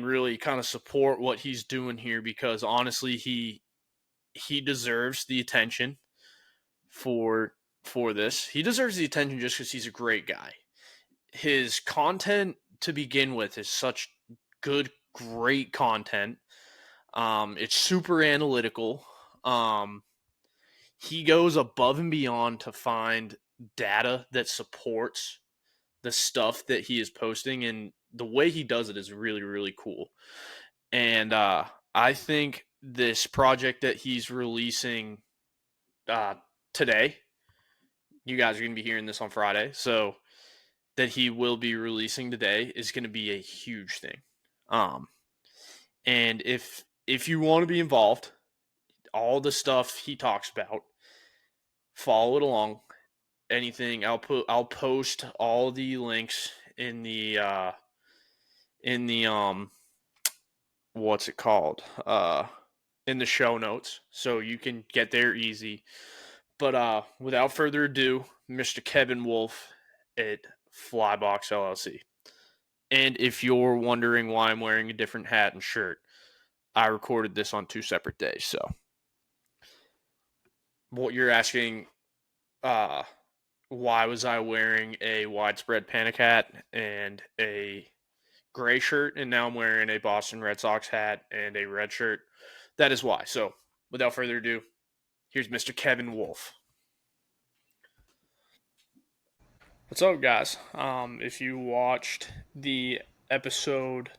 really kind of support what he's doing here because honestly he deserves the attention for this. He deserves the attention just because he's a great guy. His content to begin with is such good, great content. It's super analytical. Um, he goes above and beyond to find data that supports the stuff that he is posting, and the way he does it is really, really cool. And I think this project that he's releasing uh, today, you guys are going to be hearing this on Friday, so that he will be releasing today is going to be a huge thing. Um, and if you want to be involved, all the stuff he talks about, follow it along. Anything I'll post all the links in the what's it called? In the show notes so you can get there easy. But without further ado, Mr. Kevin Wolf at Flybox LLC. And if you're wondering why I'm wearing a different hat and shirt, I recorded this on 2 separate days. So what you're asking, uh, why was I wearing a widespread panic hat and a gray shirt, and now I'm wearing a Boston Red Sox hat and a red shirt? That is why. So without further ado, here's Mr. Kevin Wolf. What's up, guys? If you watched the episode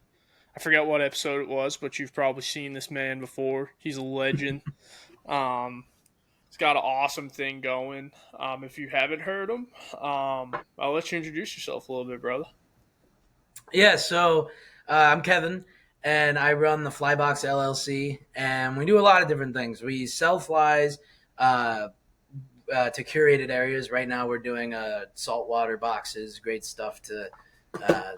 I forget what episode it was, but you've probably seen this man before. He's a legend. Um, he's got an awesome thing going. If you haven't heard him, I'll let you introduce yourself a little bit, brother. Yeah, so I'm Kevin, and I run the Flybox LLC, and we do a lot of different things. We sell flies to curated areas. Right now, we're doing saltwater boxes, great stuff to.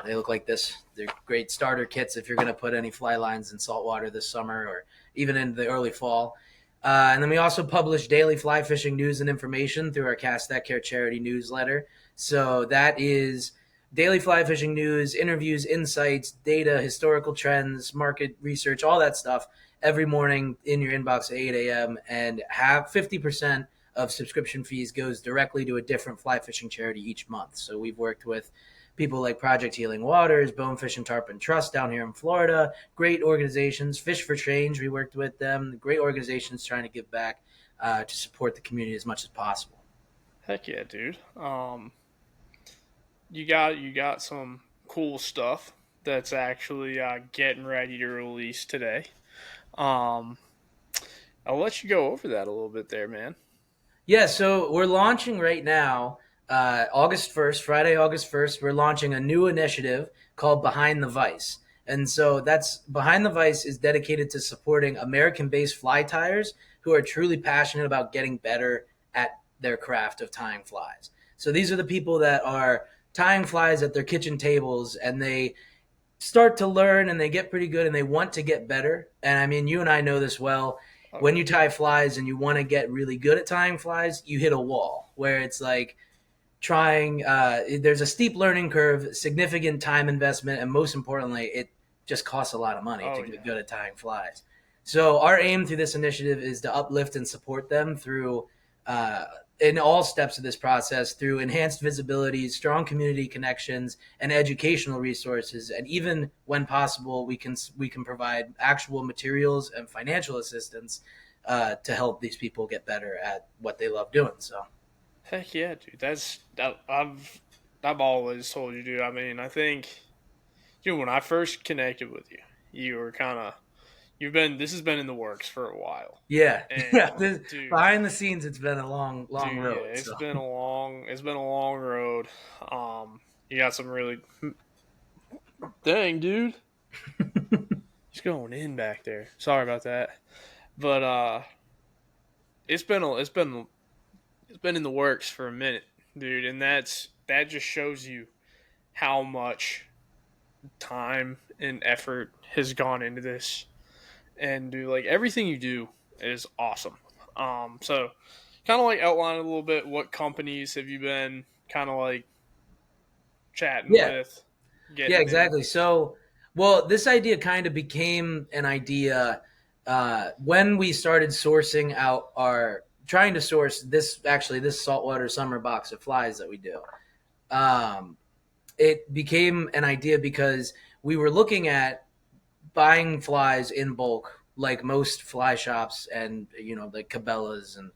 They look like this. They're great starter kits if you're going to put any fly lines in saltwater this summer or even in the early fall. And then we also publish daily fly fishing news and information through our Cast That Care charity newsletter. So that is daily fly fishing news, interviews, insights, data, historical trends, market research, all that stuff every morning in your inbox at 8 a.m. And have 50% of subscription fees goes directly to a different fly fishing charity each month. So we've worked with people like Project Healing Waters, Bonefish and Tarpon Trust down here in Florida, great organizations. Fish for Change, we worked with them. Great organizations trying to give back to support the community as much as possible. Heck yeah, dude. You got some cool stuff that's actually getting ready to release today. I'll let you go over that a little bit there, man. Yeah, so we're launching right now, August 1st, Friday, August 1st, we're launching a new initiative called Behind the Vise. And so that's Behind the Vise is dedicated to supporting American-based fly tyers who are truly passionate about getting better at their craft of tying flies. So these are the people that are tying flies at their kitchen tables, and they start to learn and they get pretty good and they want to get better. And I mean, you and I know this well. When you tie flies and you want to get really good at tying flies, you hit a wall where it's like there's a steep learning curve, significant time investment, and most importantly, it just costs a lot of money to get good at tying flies. So our aim through this initiative is to uplift and support them through in all steps of this process, through enhanced visibility, strong community connections, and educational resources. And even when possible, we can provide actual materials and financial assistance to help these people get better at what they love doing. So, heck yeah, dude. I've always told you, dude. I mean, I think, dude, when I first connected with you, you were kind of this has been in the works for a while. Yeah, and, dude, behind the scenes, it's been a long road. Yeah, it's been a long road. You got some really, dang, dude, he's going in back there. Sorry about that, but it's been in the works for a minute, dude, and that just shows you how much time and effort has gone into this. And dude, like everything you do is awesome. So kind of like outline a little bit, what companies have you been kind of like chatting with? Yeah, exactly. So, well, this idea kind of became an idea when we started sourcing out trying to source this saltwater summer box of flies that we do. It became an idea because we were looking at buying flies in bulk, like most fly shops and like Cabela's and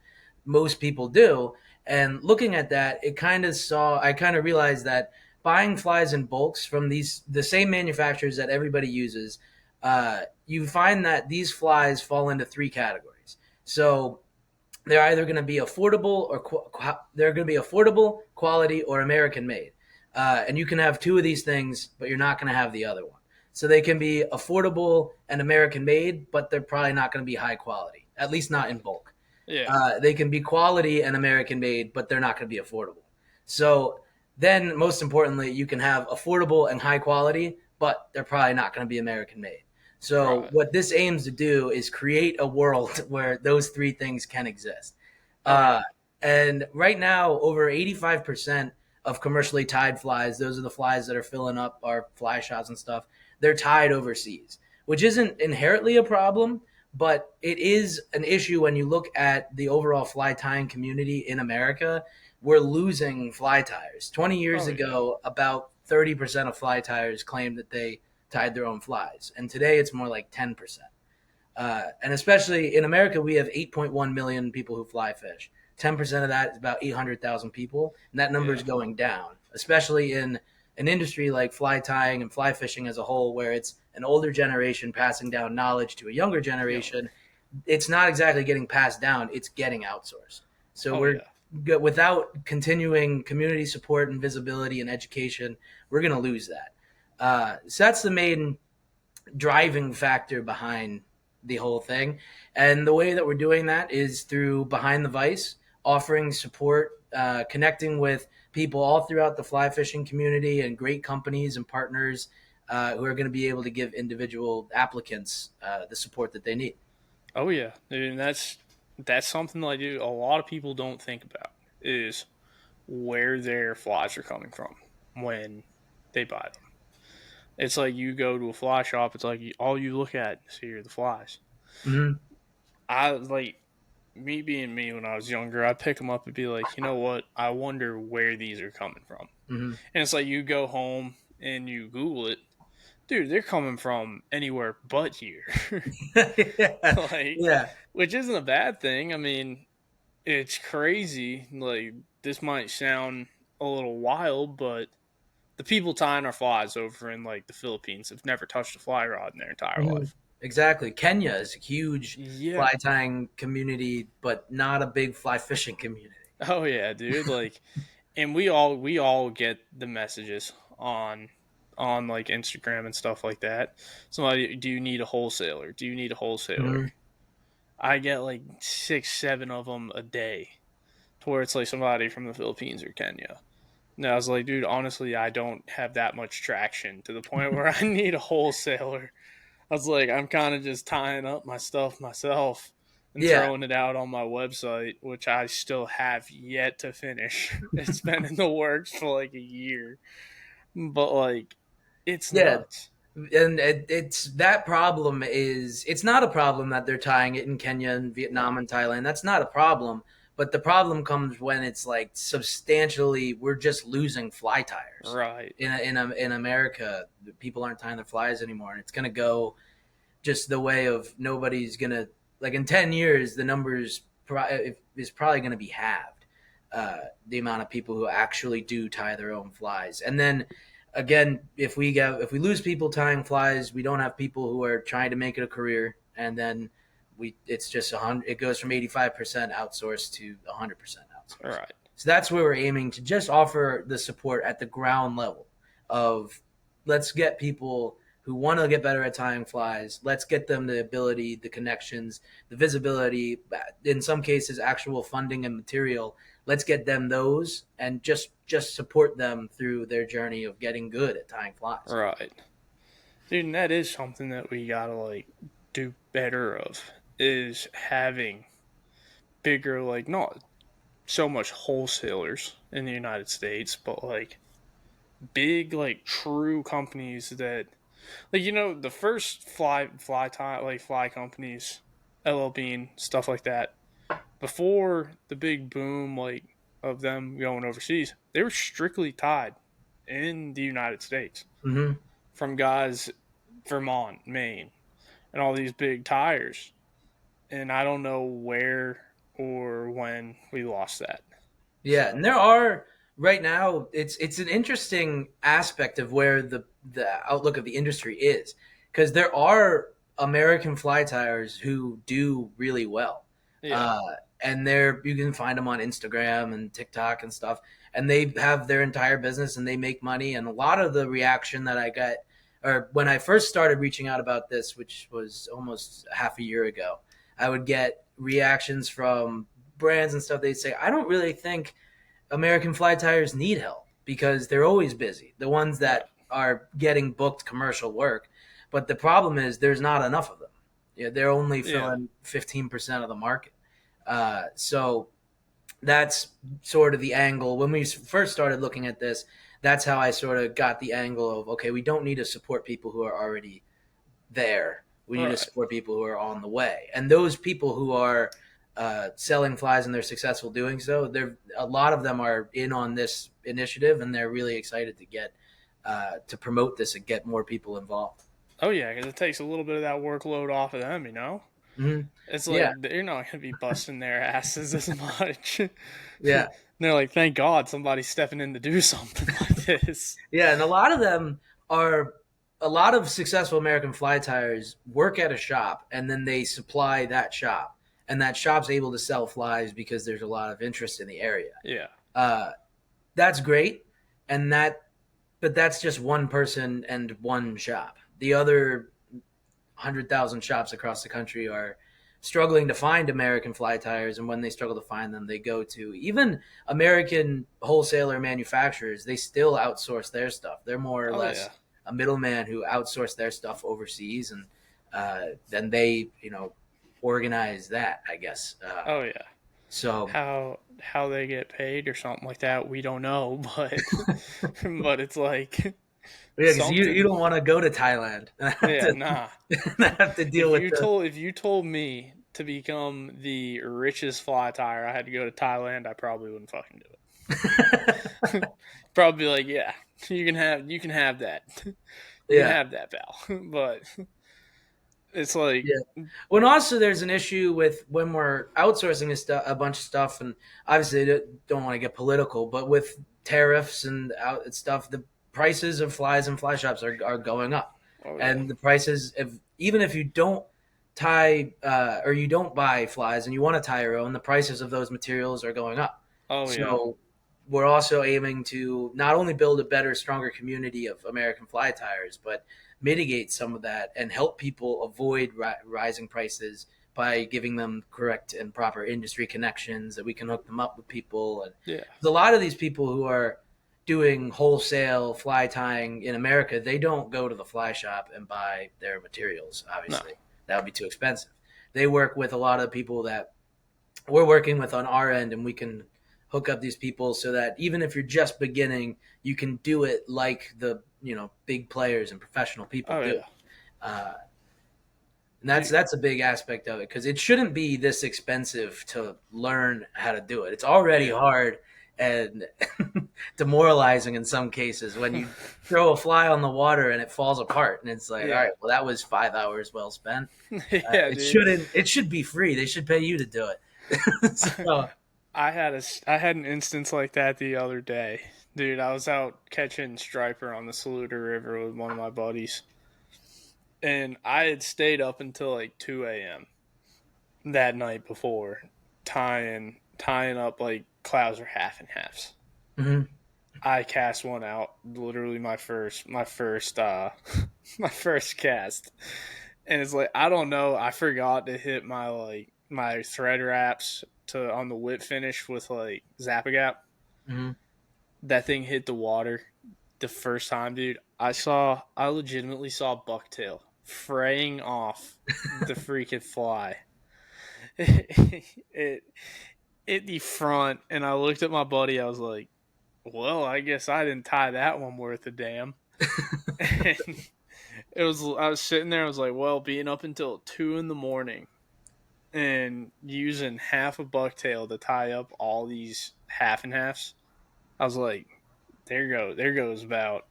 most people do. And looking at that, I kind of realized that buying flies in bulks from the same manufacturers that everybody uses, you find that these flies fall into three categories. So they're either going to be affordable quality, or American made. And you can have two of these things, but you're not going to have the other one. So they can be affordable and American made, but they're probably not going to be high quality, at least not in bulk. Yeah. They can be quality and American made, but they're not going to be affordable. So then, most importantly, you can have affordable and high quality, but they're probably not going to be American made. So what this aims to do is create a world where those three things can exist. And right now, over 85% of commercially tied flies, those are the flies that are filling up our fly shops and stuff, they're tied overseas, which isn't inherently a problem, but it is an issue when you look at the overall fly tying community in America. We're losing fly tyers. 20 years ago, about 30% of fly tyers claimed that they tied their own flies. And today it's more like 10%. And especially in America, we have 8.1 million people who fly fish. 10% of that is about 800,000 people. And that number is going down, especially in an industry like fly tying and fly fishing as a whole, where it's an older generation passing down knowledge to a younger generation, it's not exactly getting passed down, it's getting outsourced. So without continuing community support and visibility and education, we're going to lose that. So that's the main driving factor behind the whole thing. And the way that we're doing that is through Behind the Vise, offering support, connecting with people all throughout the fly fishing community and great companies and partners who are going to be able to give individual applicants the support that they need. Oh yeah, and that's something that I do. A lot of people don't think about is where their flies are coming from when they buy them. It's like you go to a fly shop. It's like all you look at is here are the flies. Mm-hmm. I like me being me when I was younger. I'd pick them up and be like, you know what? I wonder where these are coming from. Mm-hmm. And it's like you go home and you Google it. Dude, they're coming from anywhere but here. Yeah. Which isn't a bad thing. I mean, it's crazy. Like, this might sound a little wild, but the people tying our flies over in, like, the Philippines have never touched a fly rod in their entire life. Exactly. Kenya is a huge fly tying community, but not a big fly fishing community. Oh, yeah, dude. Like, and we all get the messages on like Instagram and stuff like that. Somebody, do you need a wholesaler? Do you need a wholesaler? Mm-hmm. I get like 6-7 of them a day, to where it's like somebody from the Philippines or Kenya. And I was like, dude, honestly, I don't have that much traction to the point where I need a wholesaler. I was like, I'm kind of just tying up my stuff myself and throwing it out on my website, which I still have yet to finish. It's been in the works for like a year. But like, it's nuts. And it's that problem is, it's not a problem that they're tying it in Kenya and Vietnam and Thailand. That's not a problem. But the problem comes when it's like substantially, we're just losing fly tires. Right. In America, people aren't tying their flies anymore. And it's going to go just the way of nobody's going to, like in 10 years, the numbers is probably going to be halved. The amount of people who actually do tie their own flies. And then again, if we lose people tying flies, we don't have people who are trying to make it a career. And then it's just it goes from 85% outsourced to 100% outsourced. Right. So that's where we're aiming to just offer the support at the ground level of, let's get people who want to get better at tying flies. Let's get them the ability, the connections, the visibility, in some cases, actual funding and material. Let's get them those and just support them through their journey of getting good at tying flies. Right. Dude, and that is something that we gotta like do better of, is having bigger, like, not so much wholesalers in the United States, but like big, like, true companies that, like, you know, the first fly companies, LL Bean, stuff like that, before the big boom, like, of them going overseas, they were strictly tied in the United States. Mm-hmm. From guys, Vermont, Maine, and all these big tires. And I don't know where or when we lost that. Yeah, and there are right now. It's an interesting aspect of where the outlook of the industry is, because there are American fly tires who do really well. Yeah. And you can find them on Instagram and TikTok and stuff, and they have their entire business and they make money. And a lot of the reaction that I got, or when I first started reaching out about this, which was almost half a year ago, I would get reactions from brands and stuff. They'd say, I don't really think American fly tires need help because they're always busy, the ones that are getting booked commercial work. But the problem is there's not enough of them. They're only filling 15% of the market. So that's sort of the angle. When we first started looking at this, that's how I sort of got the angle of, okay, we don't need to support people who are already there. We need to support people who are on the way. And those people who are selling flies and they're successful doing so, a lot of them are in on this initiative, and they're really excited to get to promote this and get more people involved. Oh, yeah, because it takes a little bit of that workload off of them, you know? Mm-hmm. It's Yeah, like they're not gonna be busting their asses as much. yeah, They're like, thank God somebody's stepping in to do something like this. yeah. And a lot of them are a lot of successful American fly tyers work at a shop and then they supply that shop, and that shop's able to sell flies because there's a lot of interest in the area. Yeah. Uh, that's great, and but that's just one person and one shop. The other 100,000 shops across the country are struggling to find American fly tires, and when they struggle to find them, they go to even American wholesaler manufacturers. They still outsource their stuff. They're more or Oh less yeah. a middleman who outsource their stuff overseas, and then they organize that, I guess. Oh yeah. So How they get paid or something like that, we don't know, but but it's like yeah, because you something. don't want to go to Thailand and Yeah, nah. have to deal with If you told me to become the richest fly tyer, I had to go to Thailand, I probably wouldn't fucking do it. Probably like, yeah, you can have that. You can yeah. have that, pal. But it's like, Yeah. Well, and also there's an issue with when we're outsourcing a bunch of stuff, and obviously don't want to get political, but with tariffs and stuff, the prices of flies and fly shops are going up, oh yeah, and the prices even if you don't tie or you don't buy flies and you want to tie your own, the prices of those materials are going up. oh yeah, So we're also aiming to not only build a better, stronger community of American fly tires, but mitigate some of that and help people avoid rising prices by giving them correct and proper industry connections that we can hook them up with people. And yeah. a lot of these people who are doing wholesale fly tying in America, they don't go to the fly shop and buy their materials. No, Obviously, that would be too expensive. They work with a lot of people that we're working with on our end, and we can hook up these people so that even if you're just beginning, you can do it like the big players and professional people oh do. yeah. Uh, and that's a big aspect of it, because it shouldn't be this expensive to learn how to do it. It's already Yeah. hard and demoralizing in some cases when you throw a fly on the water and it falls apart, and it's like, Yeah. all right, well, that was 5 hours well spent. Yeah, It dude. shouldn't. It should be free. They should pay you to do it. So, I had an instance like that the other day, dude. I was out catching striper on the Saluda River with one of my buddies, and I had stayed up until like 2 a.m. that night before tying up like clouds or half and halves. mhm. I cast one out, literally my first my first my first cast, and it's like, I don't know, I forgot to hit my thread wraps to on the whip finish with like Zap-A-Gap. Mhm. That thing hit the water the first time, dude. I legitimately saw bucktail fraying off the freaking fly. It hit the front, and I looked at my buddy. I was like, well, I guess I didn't tie that one worth a damn. And I was sitting there. I was like, well, being up until 2 in the morning and using half a bucktail to tie up all these half and halves. I was like, there goes about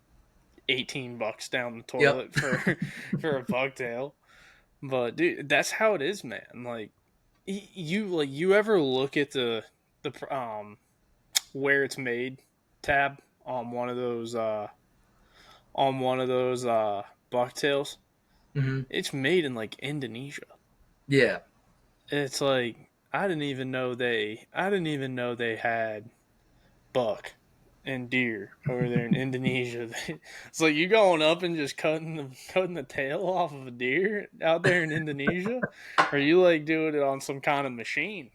$18 down the Yep. toilet for a bucktail. But dude, that's how it is, man. Like you ever look at the where it's made tab on one of those bucktails? Mhm. It's made in like Indonesia. Yeah. It's like I didn't even know they had buck and deer over there in Indonesia. It's like you going up and just cutting the tail off of a deer out there in Indonesia, or you like doing it on some kind of machine.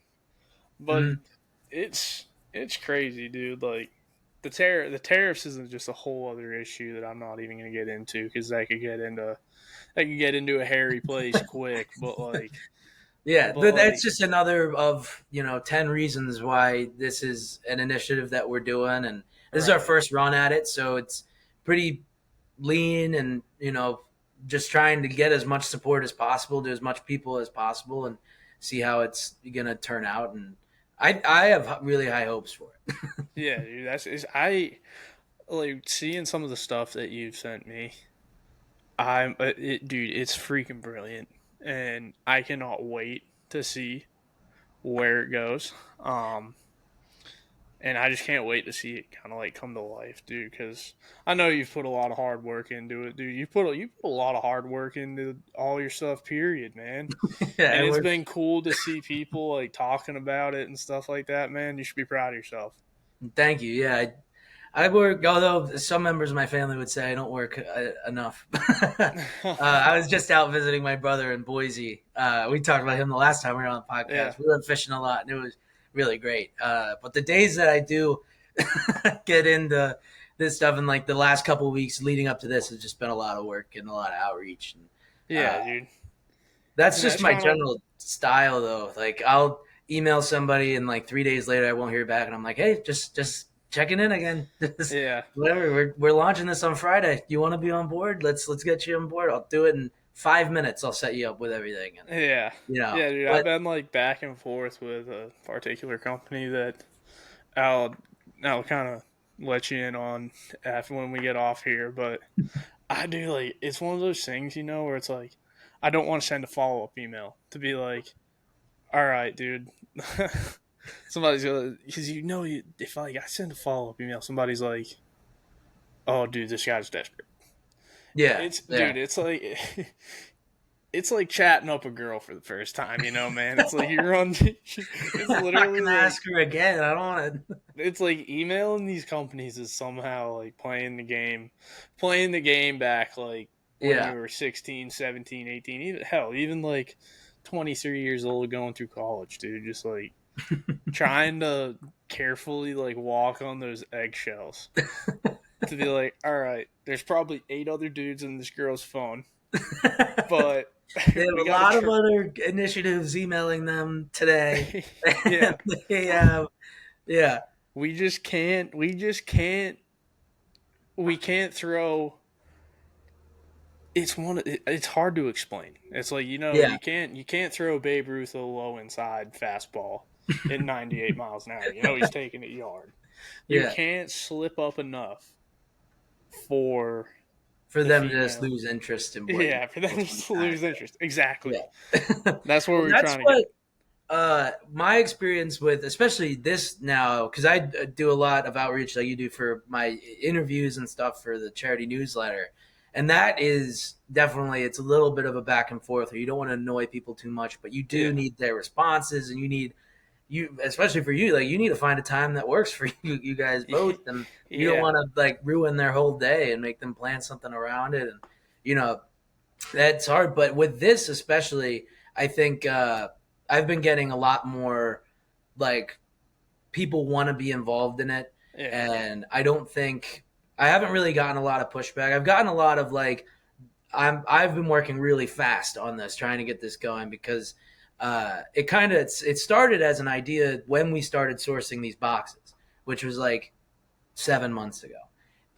But Mhm. it's crazy, dude. Like the tariffs isn't just a whole other issue that I'm not even gonna get into, because that could get into a hairy place quick. Yeah, But but that's like just another of 10 reasons why this is an initiative that we're doing, and this is our right, first run at it, so it's pretty lean, and just trying to get as much support as possible to as much people as possible, and see how it's gonna turn out. And I have really high hopes for it. yeah, dude. I like seeing some of the stuff that you've sent me. Dude, it's freaking brilliant. and I cannot wait to see where it goes. And I just can't wait to see it kind of like come to life, dude. Because I know you've put a lot of hard work into it, dude. You put a lot of hard work into all your stuff, period, man. Yeah, And it's been cool to see people like talking about it and stuff like that, man. You should be proud of yourself. Thank you. Yeah, I work, although some members of my family would say I don't work enough. I was just out visiting my brother in Boise. We talked about him the last time we were on the podcast. Yeah. We went fishing a lot, and it was really great. But the days that I do get into this stuff, and like the last couple of weeks leading up to this, has just been a lot of work and a lot of outreach. And, Yeah, dude. that's just my general style, though. Like I'll email somebody, and like 3 days later, I won't hear back, and I'm like, hey, just checking in again. Yeah. Whatever. We're launching this on Friday. You want to be on board? Let's get you on board. I'll do it in 5 minutes. I'll set you up with everything. And, Yeah. Yeah, dude. But, I've been like back and forth with a particular company that I'll kind of let you in on after when we get off here. But I do like it's one of those things, where it's like I don't want to send a follow up email to be like, all right, dude. Somebody's gonna, because if like I send a follow up email, somebody's like, "Oh, dude, this guy's desperate." yeah, dude, it's like it's like chatting up a girl for the first time, man. It's like you're on. It's literally like, ask her again. I don't want to. It's like emailing these companies is somehow like playing the game back like when you were 16, 17, 18, even like 23 years old going through college, dude. Just like trying to carefully like walk on those eggshells to be like, all right, there's probably 8 other dudes in this girl's phone, but they have a lot of other initiatives emailing them today. Yeah. We can't throw. It's hard to explain. It's like you can't throw Babe Ruth a low inside fastball at 98 miles an hour. He's taking it yard. You can't slip up enough for them to just lose interest in. Yeah, for them to just lose interest. Exactly. Yeah. That's what we're trying to get. My experience with, especially this now, because I do a lot of outreach like you do for my interviews and stuff for the charity newsletter. And that is definitely, it's a little bit of a back and forth, or you don't want to annoy people too much, but you do need their responses, and especially for you, like you need to find a time that works for you guys both, and you don't want to like ruin their whole day and make them plan something around it, and that's hard. But with this especially, I think I've been getting a lot more like people want to be involved in it, and I haven't really gotten a lot of pushback. I've gotten a lot of like, I've been working really fast on this, trying to get this going, because it started as an idea when we started sourcing these boxes, which was like 7 months ago.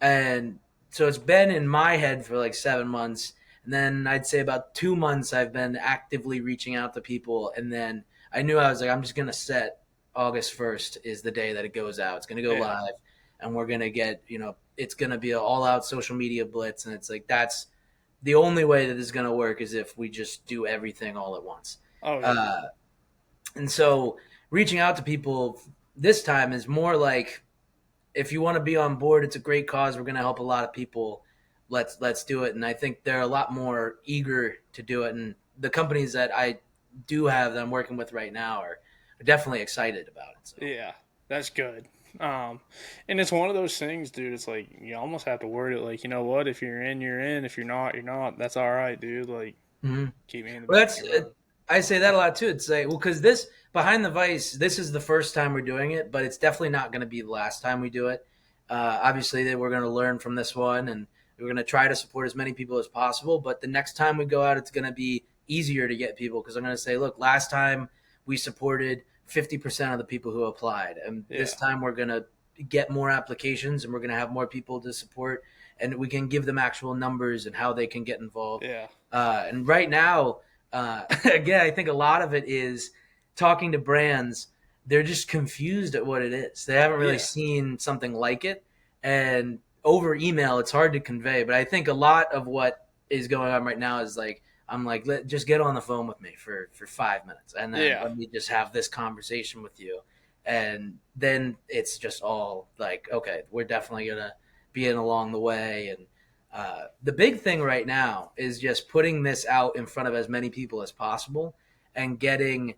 And so it's been in my head for like 7 months. And then I'd say about 2 months, I've been actively reaching out to people. And then I knew I was like, I'm just going to set August 1st is the day that it goes out. It's going to go live, and we're going to get, it's going to be an all-out social media blitz. And it's like, that's the only way that this is going to work, is if we just do everything all at once. Oh, yeah. And so reaching out to people this time is more like, if you want to be on board, it's a great cause. We're going to help a lot of people. Let's do it. And I think they're a lot more eager to do it. And the companies that I do have that I'm working with right now are definitely excited about it. So. Yeah, that's good. And it's one of those things, dude. It's like you almost have to word it like, you know what? If you're in, you're in. If you're not, you're not. That's all right, dude. Like, keep me in the back. I say that a lot too. It's like, well, because this Behind the Vise, this is the first time we're doing it, but it's definitely not going to be the last time we do it. Obviously, we're going to learn from this one, and we're going to try to support as many people as possible. But the next time we go out, it's going to be easier to get people, because I'm going to say, look, last time we supported 50% of the people who applied, and this time we're going to get more applications, and we're going to have more people to support, and we can give them actual numbers and how they can get involved. And right now, again, I think a lot of it is talking to brands. They're just confused at what it is. They haven't really seen something like it, and over email, it's hard to convey. But I think a lot of what is going on right now is like I'm like, just get on the phone with me for 5 minutes, and then let me just have this conversation with you. And then it's just all like, okay, we're definitely going to be in along the way. And the big thing right now is just putting this out in front of as many people as possible and getting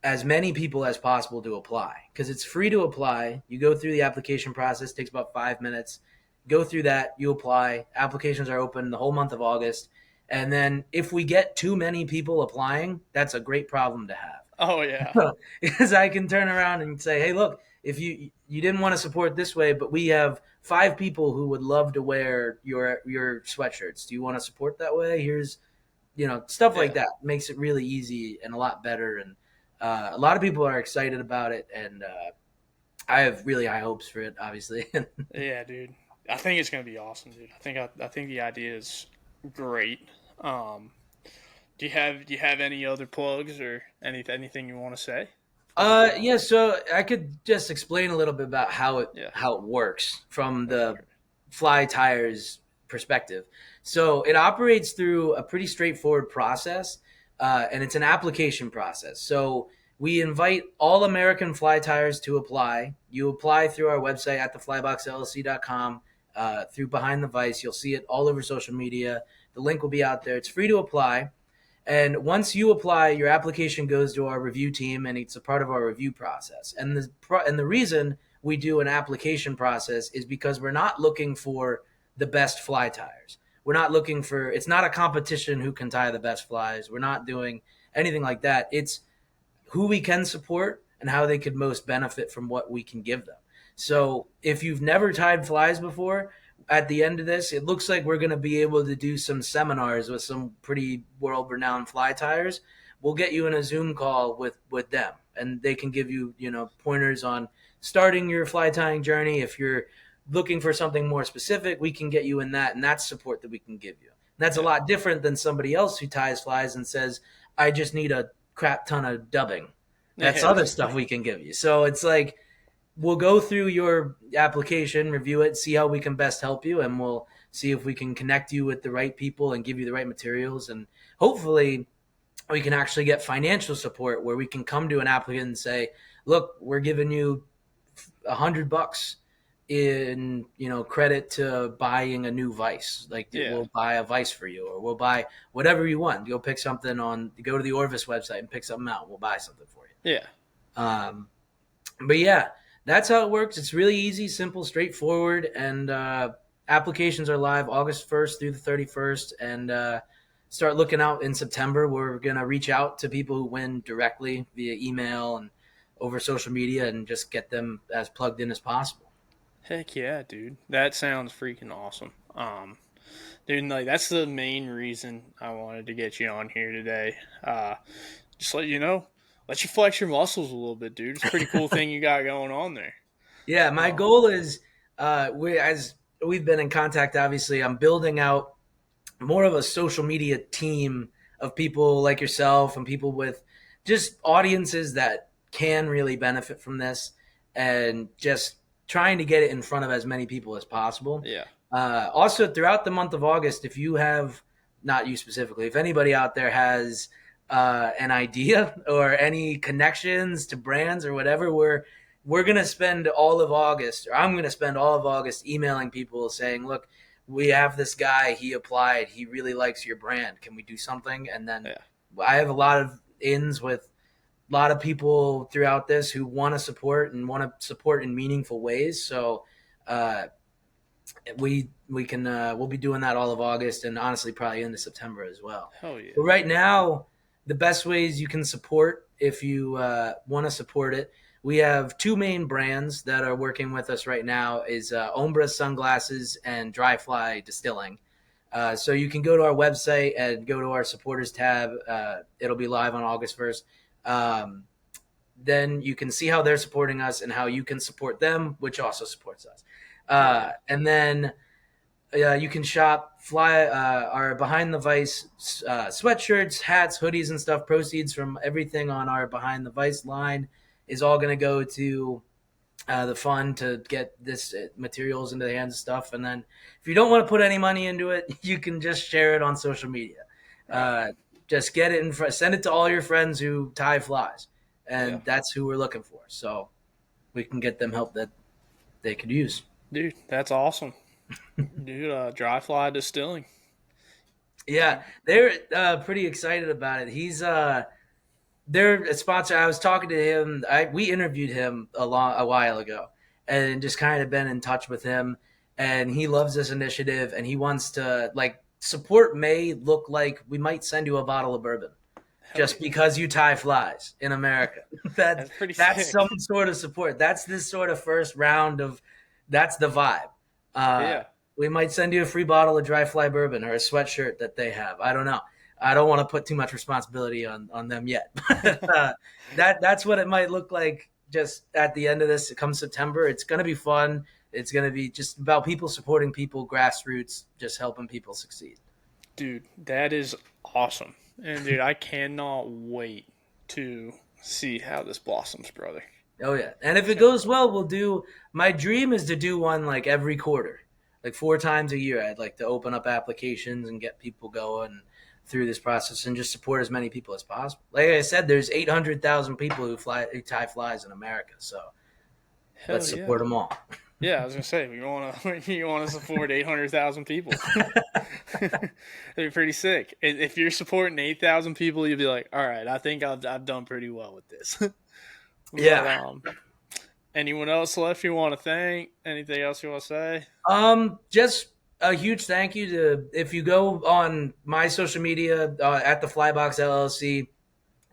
as many people as possible to apply, because it's free to apply. You go through the application process, takes about 5 minutes. Go through that, you apply. Applications are open the whole month of August. And then if we get too many people applying, that's a great problem to have. Oh, yeah. Because I can turn around and say, hey, look, if you didn't want to support this way, but we have 5 people who would love to wear your sweatshirts. Do you want to support that way? Here's, stuff like that makes it really easy and a lot better. And a lot of people are excited about it. And I have really high hopes for it, obviously. Yeah, dude. I think it's going to be awesome, dude. I think the idea is great. Do you have any other plugs or anything you want to say? Yeah, so I could just explain a little bit about how it works from the fly tires perspective. So it operates through a pretty straightforward process, and it's an application process. So we invite all American fly tires to apply. You apply through our website at theflyboxllc.com, through Behind the Vise. You'll see it all over social media. The link will be out there. It's free to apply. And once you apply, your application goes to our review team, and it's a part of our review process. And the reason we do an application process is because we're not looking for the best fly tires. We're not looking for, it's not a competition who can tie the best flies. We're not doing anything like that. It's who we can support and how they could most benefit from what we can give them. So if you've never tied flies before, at the end of this, it looks like we're going to be able to do some seminars with some pretty world-renowned fly tires. We'll get you in a Zoom call with them, and they can give you, pointers on starting your fly tying journey. If you're looking for something more specific, we can get you in that, and that's support that we can give you. That's a lot different than somebody else who ties flies and says, I just need a crap ton of dubbing. That's other stuff we can give you. So it's like, we'll go through your application, review it, see how we can best help you, and we'll see if we can connect you with the right people and give you the right materials. And hopefully we can actually get financial support where we can come to an applicant and say, look, we're giving you $100 in, credit to buying a new Vise. Like we'll buy a Vise for you, or we'll buy whatever you want. Go pick something go to the Orvis website and pick something out. We'll buy something for you. Yeah. But yeah, that's how it works. It's really easy, simple, straightforward, and applications are live August 1st through the 31st, and start looking out in September. We're going to reach out to people who win directly via email and over social media and just get them as plugged in as possible. Heck yeah, dude. That sounds freaking awesome. Dude, that's the main reason I wanted to get you on here today. Just let you know. Let you flex your muscles a little bit, dude. It's a pretty cool thing you got going on there. Yeah, my goal is, as we've been in contact, obviously, I'm building out more of a social media team of people like yourself and people with just audiences that can really benefit from this, and just trying to get it in front of as many people as possible. Yeah. Also, throughout the month of August, if you have, not you specifically, if anybody out there has an idea or any connections to brands or whatever, we're going to spend all of August, or I'm going to spend all of August emailing people saying, look, we have this guy, he applied, he really likes your brand. Can we do something? And then I have a lot of ins with a lot of people throughout this who want to support and want to support in meaningful ways. So we can we'll be doing that all of August, and honestly probably into September as well. Hell yeah. But right now, the best ways you can support, if you want to support it, we have 2 main brands that are working with us right now, is Ombra Sunglasses and Dry Fly Distilling. So you can go to our website and go to our supporters tab. It'll be live on August 1st. Then you can see how they're supporting us and how you can support them, which also supports us. And then you can shop our Behind the Vise sweatshirts, hats, hoodies, and stuff. Proceeds from everything on our Behind the Vise line is all going to go to the fund to get this materials into the hands of stuff. And then if you don't want to put any money into it, you can just share it on social media. Just get it in front. Send it to all your friends who tie flies, and that's who we're looking for. So we can get them help that they could use. Dude, that's awesome. Dude, Dry Fly Distilling. Yeah, they're pretty excited about it. They're a sponsor. I was talking to him. We interviewed him a while ago, and just kind of been in touch with him. And he loves this initiative, and he wants to support. May look like we might send you a bottle of bourbon just because you tie flies in America. That's pretty that's sick. some sort of support. That's this sort of first round of. That's the vibe. We might send you a free bottle of dry fly bourbon or a sweatshirt that they have. I don't know. I don't want to put too much responsibility on them yet. That's what it might look like just at the end of this. Come September, it's going to be fun. It's going to be just about people supporting people, grassroots, just helping people succeed. Dude, that is awesome. And, dude, I cannot wait to see how this blossoms, brother. Oh, yeah. And if it goes well, my dream is to do one every quarter, 4 times a year. I'd like to open up applications and get people going through this process and just support as many people as possible. Like I said, there's 800,000 people who tie flies in America, so let's support them all. Yeah, I was gonna say you want to support 800,000 people. That'd be pretty sick. If you're supporting 8,000 people, you'll be like, all right, I think I've done pretty well with this. Yeah. Anyone else left you want to thank? Anything else you want to say? Just a huge thank you to, if you go on my social media at the Flybox LLC,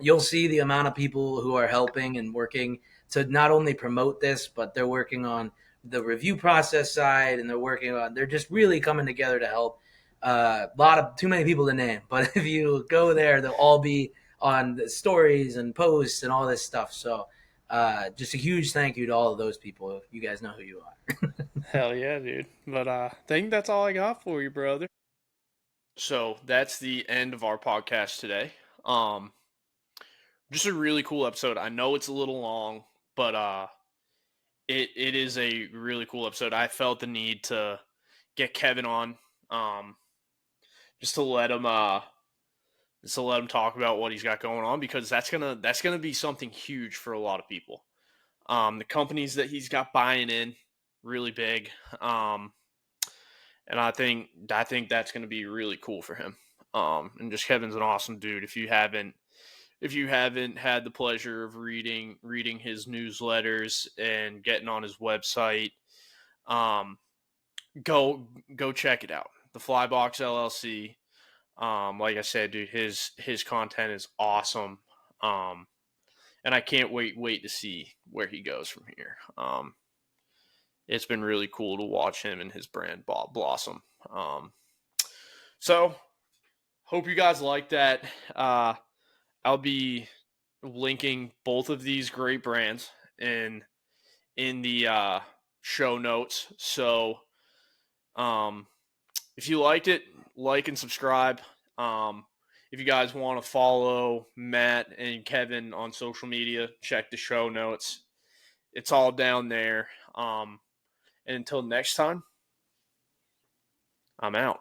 you'll see the amount of people who are helping and working to not only promote this, but they're working on the review process side, and they're just really coming together to help. Too many people to name, but if you go there, they'll all be on the stories and posts and all this stuff. So just a huge thank you to all of those people. You guys know who you are. Hell yeah, dude. But I think that's all I got for you, brother. So that's the end of our podcast today. Just a really cool episode. I know it's a little long, but it is a really cool episode. I felt the need to get Kevin on, just to let him talk about what he's got going on, because that's gonna be something huge for a lot of people. The companies that he's got buying in, really big, and I think that's gonna be really cool for him. And just Kevin's an awesome dude. If you haven't had the pleasure of reading his newsletters and getting on his website, go check it out. The Flybox LLC. Like I said, dude, his content is awesome. And I can't wait to see where he goes from here. It's been really cool to watch him and his brand blossom. So hope you guys like that. I'll be linking both of these great brands in the show notes. So if you liked it, like and subscribe. If you guys want to follow Matt and Kevin on social media, check the show notes. It's all down there. And until next time, I'm out.